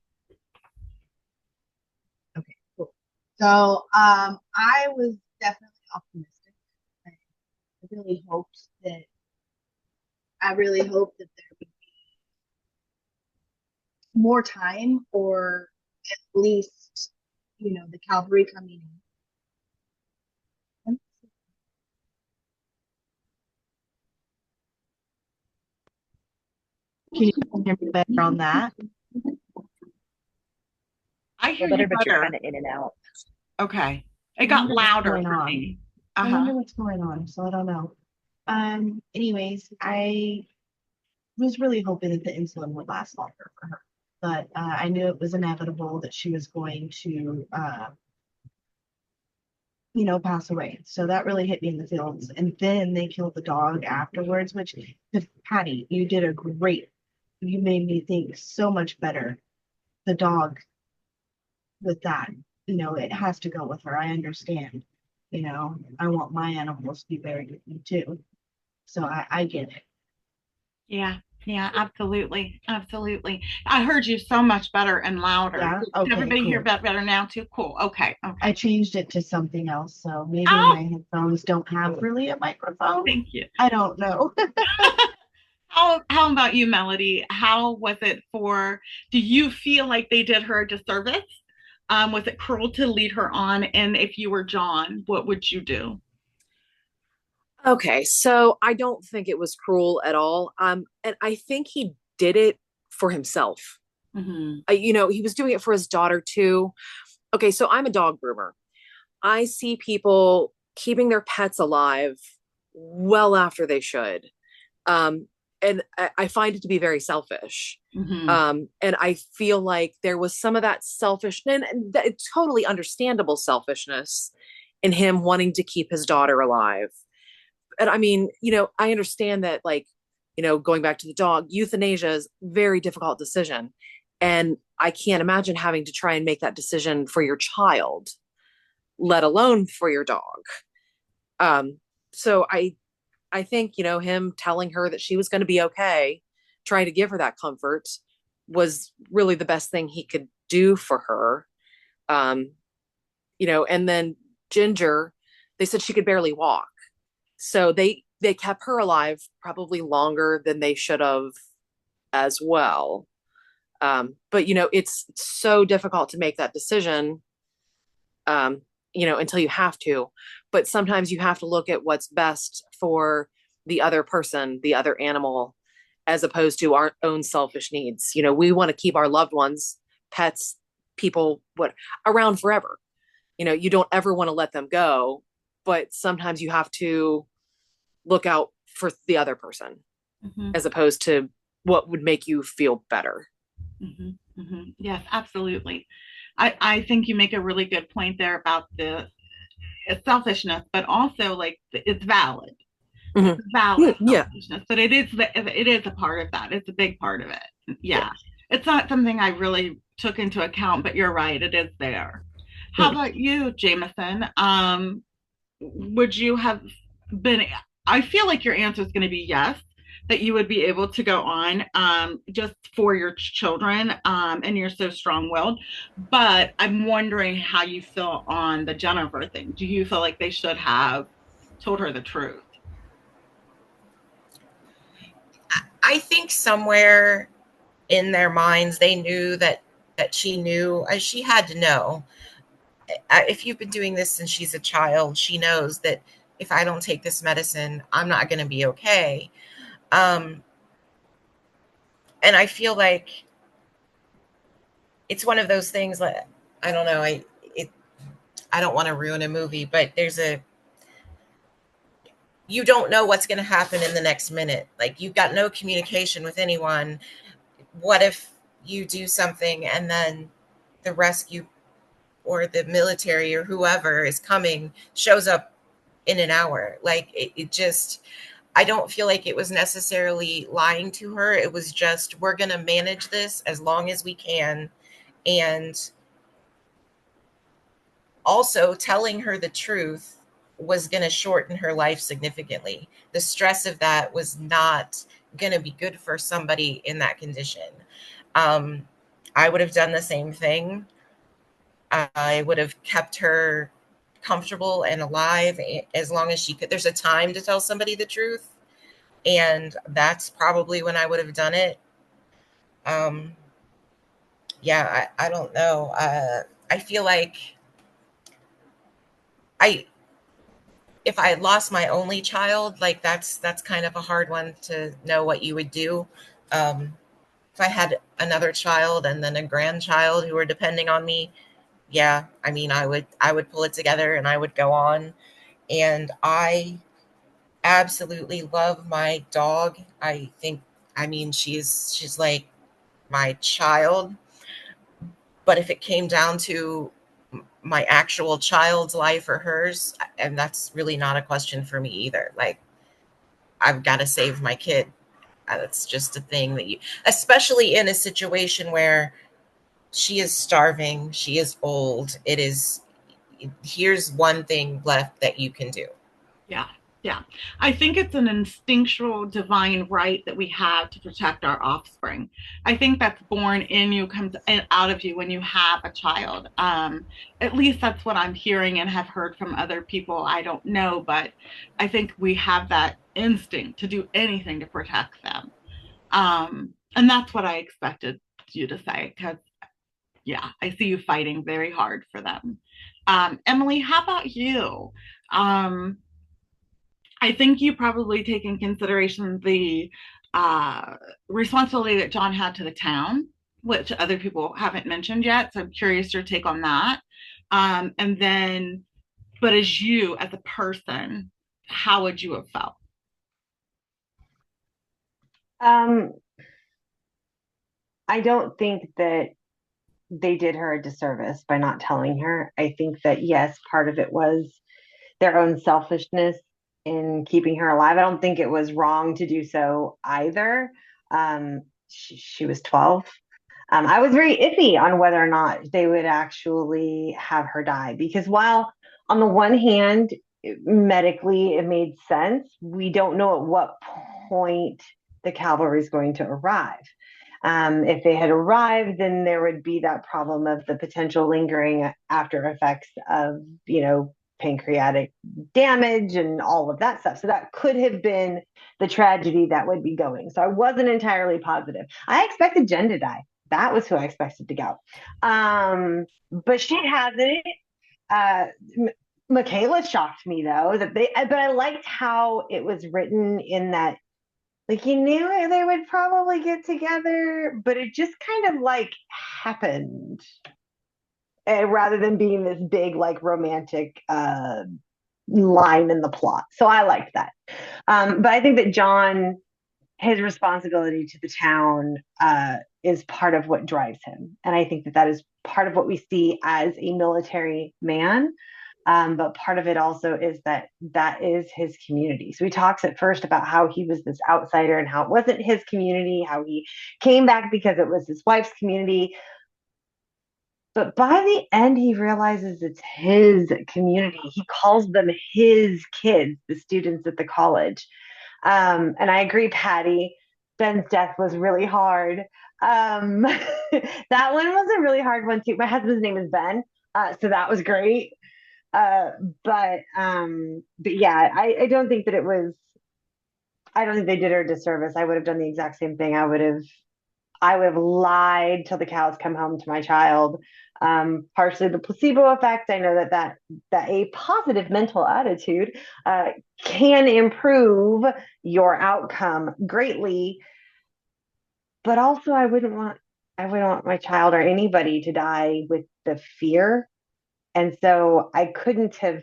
Okay, cool. So, I was definitely optimistic. I really hoped that there would be more time, or at least, the cavalry coming in. Can you hear me better on that? I Well, hear you better, but you're better. kind of in and out. Okay. It I got wonder what's louder going for on. me. I Uh-huh. wonder what's going on, so I don't know. Anyways, I was really hoping that the insulin would last longer for her, but I knew it was inevitable that she was going to, pass away. So that really hit me in the feels. And then they killed the dog afterwards, which, Patty, you made me think so much better. The dog with that, it has to go with her. I understand. I want my animals to be buried with me too. So I get it. Yeah. Yeah, absolutely. Absolutely. I heard you so much better and louder. Yeah. Did Okay, everybody hear cool. better now too? Cool. Okay. I Okay. changed it to something else, so maybe Oh, my headphones don't have really a microphone. thank you. I don't know. How about you, Melody? How was it do you feel like they did her a disservice? Was it cruel to lead her on? And if you were John, what would you do? Okay, so I don't think it was cruel at all. And I think he did it for himself. Mm-hmm. He was doing it for his daughter too. Okay, so I'm a dog groomer. I see people keeping their pets alive well after they should. Um, and I find it to be very selfish. Mm-hmm. And I feel like there was some of that selfish and totally understandable selfishness in him wanting to keep his daughter alive. And I mean, I understand that, like, going back to the dog, euthanasia is a very difficult decision. And I can't imagine having to try and make that decision for your child, let alone for your dog. So I think, him telling her that she was going to be okay, trying to give her that comfort was really the best thing he could do for her. Um, and then Ginger, they said she could barely walk. So they kept her alive probably longer than they should have as well. But it's so difficult to make that decision, um, until you have to. But sometimes you have to look at what's best for the other person, the other animal, as opposed to our own selfish needs. We want to keep our loved ones, pets, people, around forever. You don't ever want to let them go, but sometimes you have to look out for the other person Mm-hmm. as opposed to what would make you feel better. Mm-hmm. Mm-hmm. Yes, absolutely. I think you make a really good point there about the selfishness, but also like it's valid. It's Mm-hmm. valid Yeah. selfishness, but it is a part of that. It's a big part of it. Yeah. Yeah. It's not something I really took into account, but you're right, it is there. How about you, Jameson? Would you have been, I feel like your answer is going to be yes, that you would be able to go on just for your children, and you're so strong-willed. But I'm wondering how you feel on the Jennifer thing. Do you feel like they should have told her the truth? I think somewhere in their minds they knew that she knew, she had to know. If you've been doing this since she's a child, she knows that if I don't take this medicine, I'm not going to be okay. Um, and I feel like it's one of those things that I don't know. I don't want to ruin a movie, but you don't know what's going to happen in the next minute. Like, you've got no communication with anyone. What if you do something and then the rescue or the military or whoever is coming shows up in an hour? Like, it just, I don't feel like it was necessarily lying to her. It was just, we're going to manage this as long as we can. And also, telling her the truth was going to shorten her life significantly. The stress of that was not going to be good for somebody in that condition. Um, I would have done the same thing. I would have kept her comfortable and alive as long as she could. There's a time to tell somebody the truth, and that's probably when I would have done it. Um, yeah, I don't know. I feel like I if I had lost my only child, like that's kind of a hard one to know what you would do. If I had another child and then a grandchild who were depending on me, yeah, I mean, I would pull it together and I would go on. And I absolutely love my dog. I mean, she's like my child. But if it came down to my actual child's life or hers, and that's really not a question for me either. Like, I've got to save my kid. That's just a thing that especially in a situation where she is starving, she is old. Here's one thing left that you can do. Yeah. Yeah. I think it's an instinctual divine right that we have to protect our offspring. I think that's born in you, comes out of you when you have a child. At least that's what I'm hearing and have heard from other people. I don't know, but I think we have that instinct to do anything to protect them. And that's what I expected you to say, because yeah, I see you fighting very hard for them. Emily, how about you? Um, I think you probably take in consideration the uh, responsibility that John had to the town, which other people haven't mentioned yet. So I'm curious your take on that. And then, but as you, as a person, how would you have felt? Um, I don't think that they did her a disservice by not telling her. I think that, yes, part of it was their own selfishness in keeping her alive. I don't think it was wrong to do so either. She was 12. I was very iffy on whether or not they would actually have her die, because while on the one hand, medically it made sense, we don't know at what point the cavalry is going to arrive. If they had arrived, then there would be that problem of the potential lingering after effects of, pancreatic damage and all of that stuff. So that could have been the tragedy that would be going. So I wasn't entirely positive. I expected Jen to die. That was who I expected to go. But she hasn't. Uh, Michaela shocked me though but I liked how it was written in that, like, you knew they would probably get together, but it just kind of like happened, rather than being this big like romantic line in the plot. So I liked that. But I think that John, his responsibility to the town, is part of what drives him, and I think that that is part of what we see as a military man. But part of it also is that that is his community. So he talks at first about how he was this outsider and how it wasn't his community, how he came back because it was his wife's community. But by the end, he realizes it's his community. He calls them his kids, the students at the college. And I agree, Patty. Ben's death was really hard. That one was a really hard one too. My husband's name is Ben, so that was great. Uh, but yeah, I don't think that it was. I don't think they did her a disservice. I would have done the exact same thing. I would have lied till the cows come home to my child. Partially the placebo effect. I know that a positive mental attitude can improve your outcome greatly. But also, I wouldn't want my child or anybody to die with the fear And so I couldn't have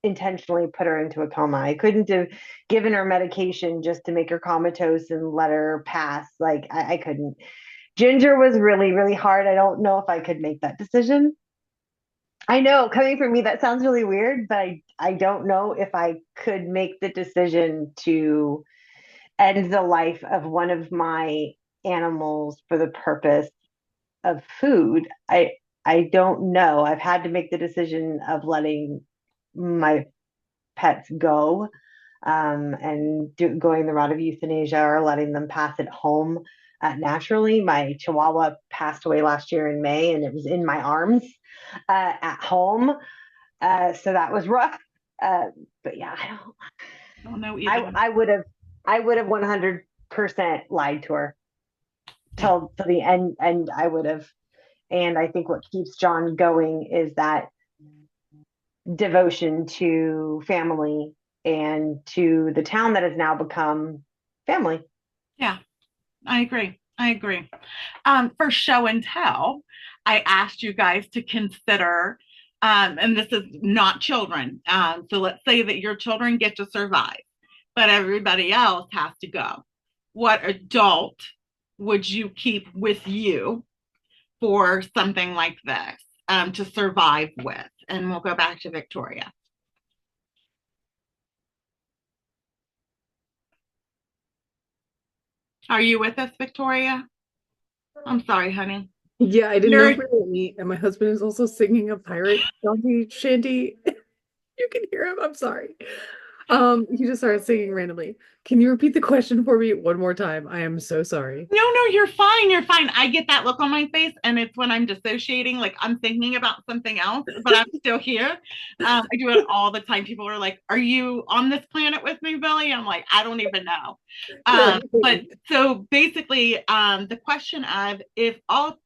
intentionally put her into a coma. I couldn't have given her medication just to make her comatose and let her pass. Like I couldn't. Ginger was really, really hard. I don't know if I could make that decision. I know coming from me, that sounds really weird, but I don't know if I could make the decision to end the life of one of my animals for the purpose of food. I don't know. I've had to make the decision of letting my pets go, going the route of euthanasia or letting them pass it home naturally. My Chihuahua passed away last year in May, and it was in my arms at home. So that was rough. But yeah, I don't know either. I would have 100% lied to her till the end, and I would have. And I think what keeps John going is that devotion to family and to the town that has now become family. Yeah, I agree. I agree. For show and tell, I asked you guys to consider, and this is not children. So let's say that your children get to survive, but everybody else has to go. What adult would you keep with you for something like this, to survive with? And we'll go back to Victoria. Are you with us, Victoria? I'm sorry, honey. Yeah, I didn't know if we were meet, and my husband is also singing a pirate shanty. You can hear him. I'm sorry. He just started singing randomly. Can you repeat the question for me one more time? I am so sorry. No, you're fine. You're fine. I get that look on my face, and it's when I'm dissociating, like I'm thinking about something else, but I'm still here. I do it all the time. People are like, "Are you on this planet with me, Billy?" I'm like, "I don't even know." But so basically, the question of if all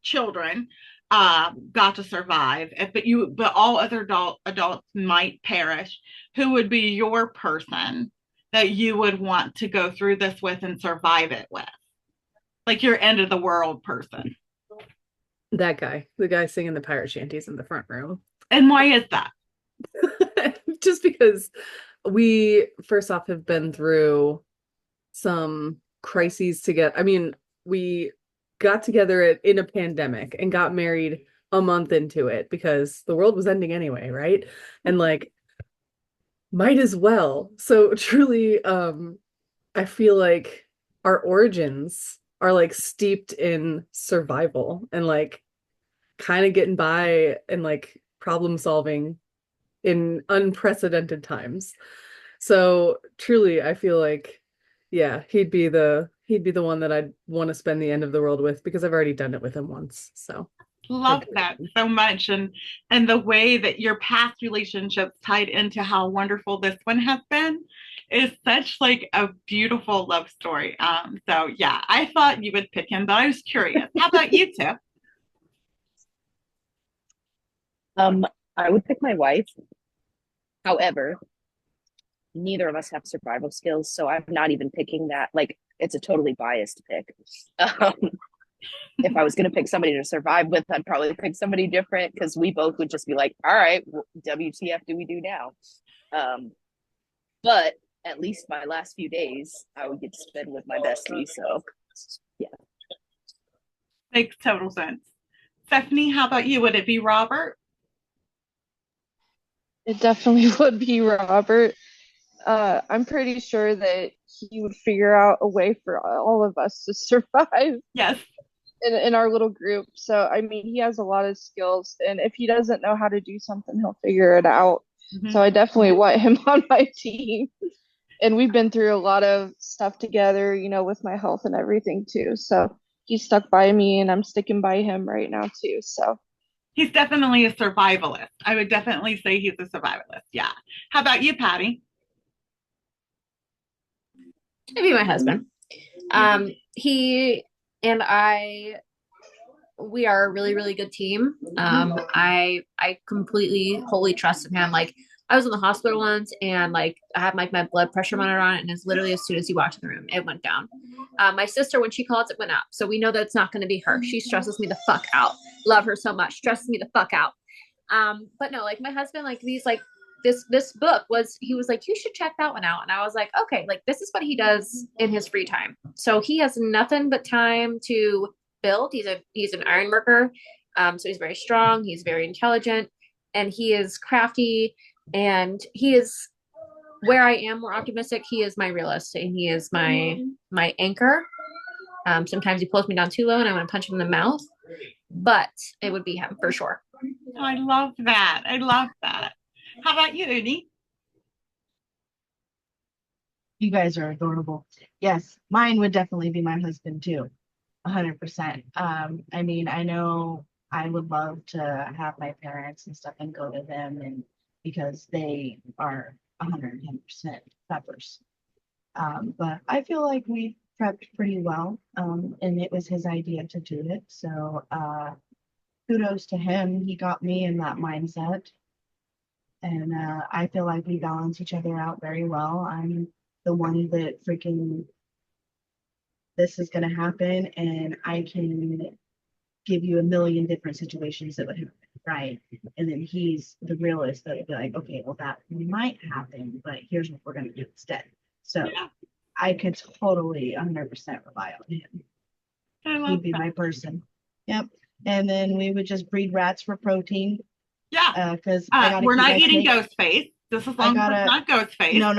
children got to survive, but all other adults might perish, who would be your person that you would want to go through this with and survive it with? Like your end of the world person. That guy, the guy singing the pirate shanties in the front room. And why is that? Just because we, first off, have been through some crises together. I mean, we got together in a pandemic and got married a month into it because the world was ending anyway, right? And like, might as well. So truly, I feel like our origins are like steeped in survival and like kind of getting by and like problem solving in unprecedented times. So truly, I feel like, yeah, he'd be the one that I'd want to spend the end of the world with because I've already done it with him once. So love that so much, and the way that your past relationships tied into how wonderful this one has been is such like a beautiful love story. So yeah, I thought you would pick him, but I was curious. How about you, Tiff? I would pick my wife. However, neither of us have survival skills, so I'm not even picking that. Like, it's a totally biased pick. If I was going to pick somebody to survive with, I'd probably pick somebody different because we both would just be like, all right, WTF do we do now? But at least my last few days, I would get to spend with my bestie. So, yeah. Makes total sense. Stephanie, how about you? Would it be Robert? It definitely would be Robert. I'm pretty sure that he would figure out a way for all of us to survive. Yes. In our little group. So, I mean, he has a lot of skills, and if he doesn't know how to do something, he'll figure it out. Mm-hmm. So I definitely want him on my team. And we've been through a lot of stuff together, you know, with my health and everything too. So he's stuck by me, and I'm sticking by him right now too. So he's definitely a survivalist. I would definitely say he's a survivalist. Yeah. How about you, Patty? Maybe my husband. He and we are a really, really good team. I completely, wholly trust in him. Like, I was in the hospital once, and like I had like my blood pressure monitor on it, and it's literally as soon as he walked in the room, it went down. My sister, when she calls, it went up. So we know that it's not going to be her. She stresses me the fuck out. Love her so much. Stresses me the fuck out. But no, like my husband, like these like this book was, he was like, you should check that one out. And I was like, okay, like this is what he does in his free time. So he has nothing but time to build. He's an iron worker. So he's very strong, he's very intelligent, and he is crafty, and he is where I am more optimistic. He is my realist, and he is my anchor. Sometimes he pulls me down too low and I want to punch him in the mouth, but it would be him for sure. I love that. I love that. How about you, Uni? You guys are adorable. Yes, mine would definitely be my husband too. 100%. I mean, I know I would love to have my parents and stuff and go to them, and because they are 110% peppers. But I feel like we prepped pretty well. And it was his idea to do it. So kudos to him. He got me in that mindset. And I feel like we balance each other out very well. I'm the one that freaking, this is going to happen, and I can give you a million different situations that would happen, right? And then he's the realist that would be like, okay, well, that might happen, but here's what we're going to do instead. So Yeah, I could totally 100% rely on him. I love He'd be that. my person. Yep. And then we would just breed rats for protein. Yeah. Because I gotta We're keep not my eating snake. ghost face. Just as long as gotta- it's not ghost face. No.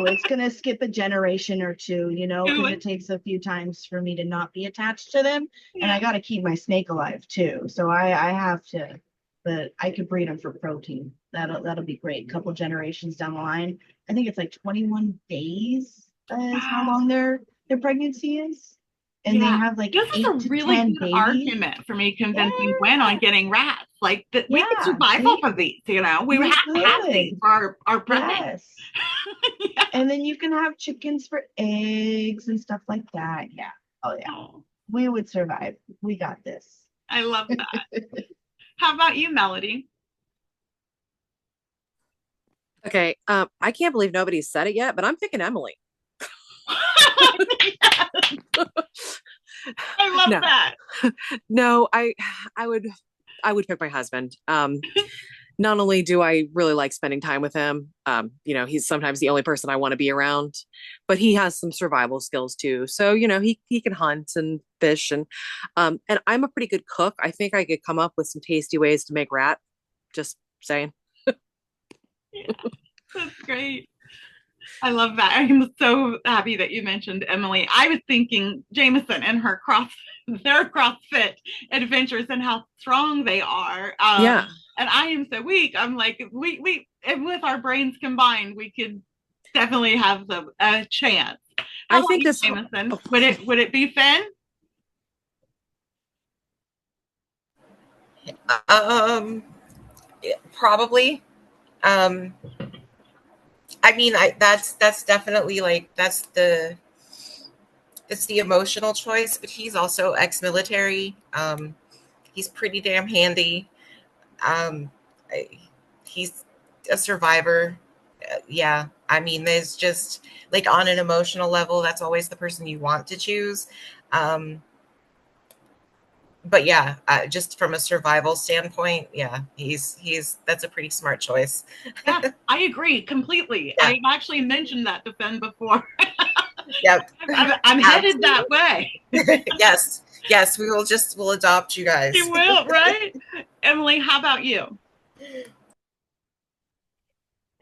It's gonna skip a generation or two, because it takes a few times for me to not be attached to them, and I gotta keep my snake alive too. So I have to, but I could breed them for protein. That'll be great. Couple generations down the line. I think it's like 21 days is how long their pregnancy is, and they have like this is 8 a to really 10 good babies. argument for me convincing Gwen on getting rats. Like that, we could Yeah, survive see? off of these. We You have these could. for our prepping. Yes. And then you can have chickens for eggs and stuff like that. Yeah. Oh yeah. Oh, We would survive. We got this. I love that. How about you, Melody? Okay, I can't believe nobody's said it yet, but I'm picking Emily. I love No. that. No, I would pick my husband. Not only do I really like spending time with him, he's sometimes the only person I want to be around, but he has some survival skills too. So, he can hunt and fish, and I'm a pretty good cook. I think I could come up with some tasty ways to make rat. Just saying. Yeah, that's great. I love that. I'm so happy that you mentioned Emily. I was thinking Jameson and their CrossFit adventures and how strong they are. Yeah. And I am so weak. I'm like, we and with our brains combined, we could definitely have a chance. How I think about you, this Jameson? Would it be Finn? Probably. I mean, that's definitely like it's the emotional choice, but he's also ex-military. He's pretty damn handy. Um, he's a survivor. Yeah, I mean, there's just like on an emotional level, that's always the person you want to choose. But yeah, just from a survival standpoint, yeah, that's a pretty smart choice. Yeah, I agree completely. Yeah. I've actually mentioned that to Finn before. Yep. I'm headed that way. Yes, we'll adopt you guys. You will, right? Emily, how about you?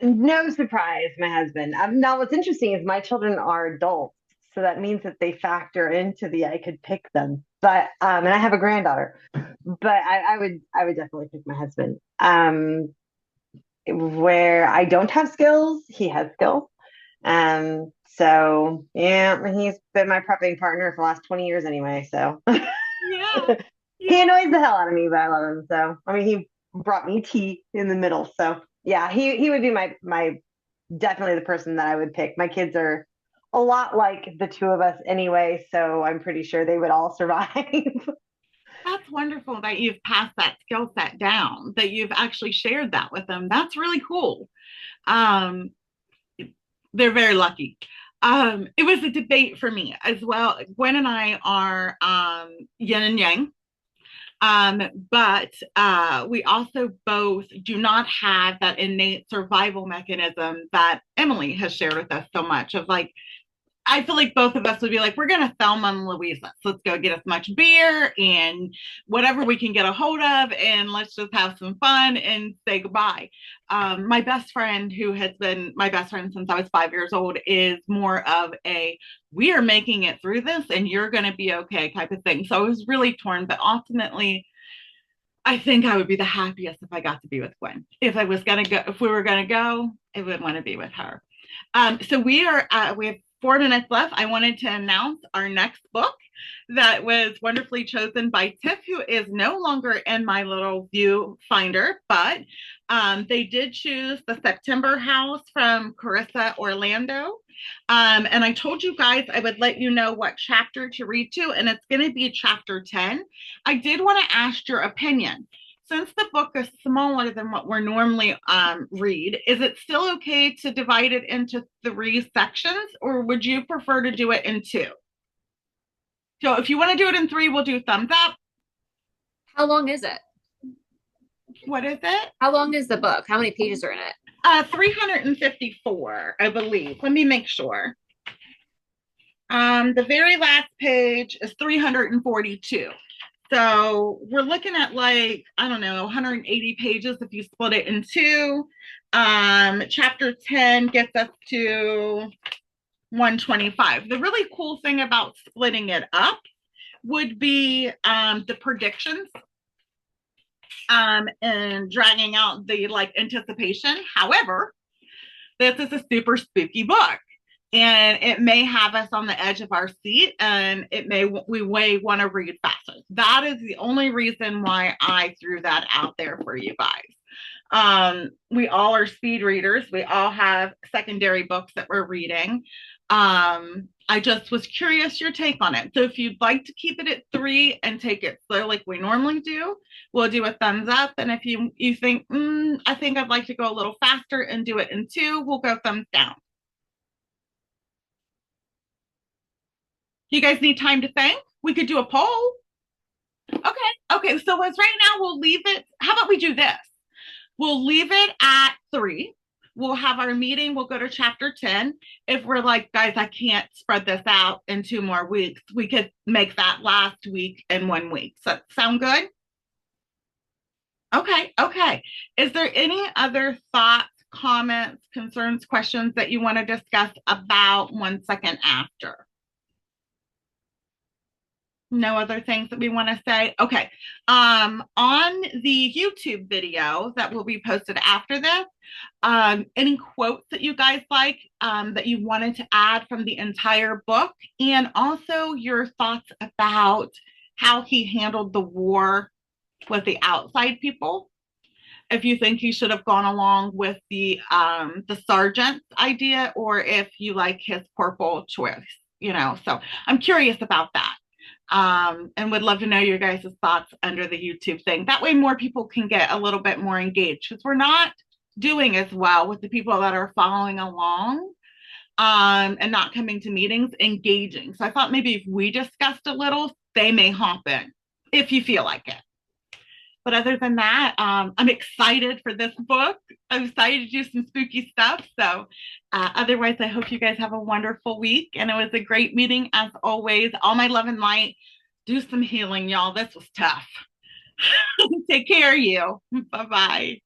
No surprise, my husband. Now, what's interesting is my children are adults, so that means that they factor into the I could pick them. But and I have a granddaughter, but I would definitely pick my husband. Where I don't have skills, he has skills. So yeah, he's been my prepping partner for the last 20 years anyway. So Yeah. he annoys the hell out of me, but I love him. So I mean, he brought me tea in the middle. So yeah, he would be my definitely the person that I would pick. My kids are a lot like the two of us anyway, so I'm pretty sure they would all survive. That's wonderful that you've passed that skill set down, that you've actually shared that with them. That's really cool. They're very lucky. It was a debate for me as well. Gwen and I are yin and yang. But we also both do not have that innate survival mechanism that Emily has shared with us so much of like, I feel like both of us would be like, we're going to Thelma and Louisa. So let's go get as much beer and whatever we can get a hold of, and let's just have some fun and say goodbye. My best friend, who has been my best friend since I was 5 years old, is more of a we are making it through this and you're going to be okay type of thing. So I was really torn, but ultimately, I think I would be the happiest if I got to be with Gwen. If I was going to go, if we were going to go, I would want to be with her. So we have 4 minutes left. I wanted to announce our next book that was wonderfully chosen by Tiff, who is no longer in my little viewfinder, but they did choose The September House from Carissa Orlando. And I told you guys I would let you know what chapter to read to, and it's going to be chapter 10. I did want to ask your opinion. Since the book is smaller than what we're normally read, is it still okay to divide it into 3 sections, or would you prefer to do it in 2? So if you want to do it in 3, we'll do thumbs up. How long is it? What is it? How long is the book? How many pages are in it? 354, I believe. Let me make sure. The very last page is 342. So we're looking at like, I don't know, 180 pages if you split it in 2. Chapter 10 gets us to 125. The really cool thing about splitting it up would be the predictions and dragging out the like anticipation. However, this is a super spooky book, and it may have us on the edge of our seat, and we may want to read faster. That is the only reason why I threw that out there for you guys. We all are speed readers. We all have secondary books that we're reading. I just was curious your take on it. So if you'd like to keep it at 3 and take it slow like we normally do, we'll do a thumbs up. And if you think, I think I'd like to go a little faster and do it in 2, we'll go thumbs down. You guys need time to think? We could do a poll. Okay. So as right now, we'll leave it. How about we do this? We'll leave it at 3. We'll have our meeting. We'll go to chapter 10. If we're like, guys, I can't spread this out in 2 more weeks, we could make that last week in 1 week. So sound good? Okay. Is there any other thoughts, comments, concerns, questions that you want to discuss about 1 second after? No other things that we want to say? Okay. On the YouTube video that will be posted after this, any quotes that you guys like that you wanted to add from the entire book, and also your thoughts about how he handled the war with the outside people. If you think he should have gone along with the sergeant's idea, or if you like his corporal choice, so I'm curious about that. And would love to know your guys' thoughts under the YouTube thing. That way more people can get a little bit more engaged, because we're not doing as well with the people that are following along and not coming to meetings, engaging. So I thought maybe if we discussed a little, they may hop in if you feel like it. But other than that, I'm excited for this book. I'm excited to do some spooky stuff. So otherwise, I hope you guys have a wonderful week. And it was a great meeting as always. All my love and light. Do some healing, y'all. This was tough. Take care of you. Bye-bye.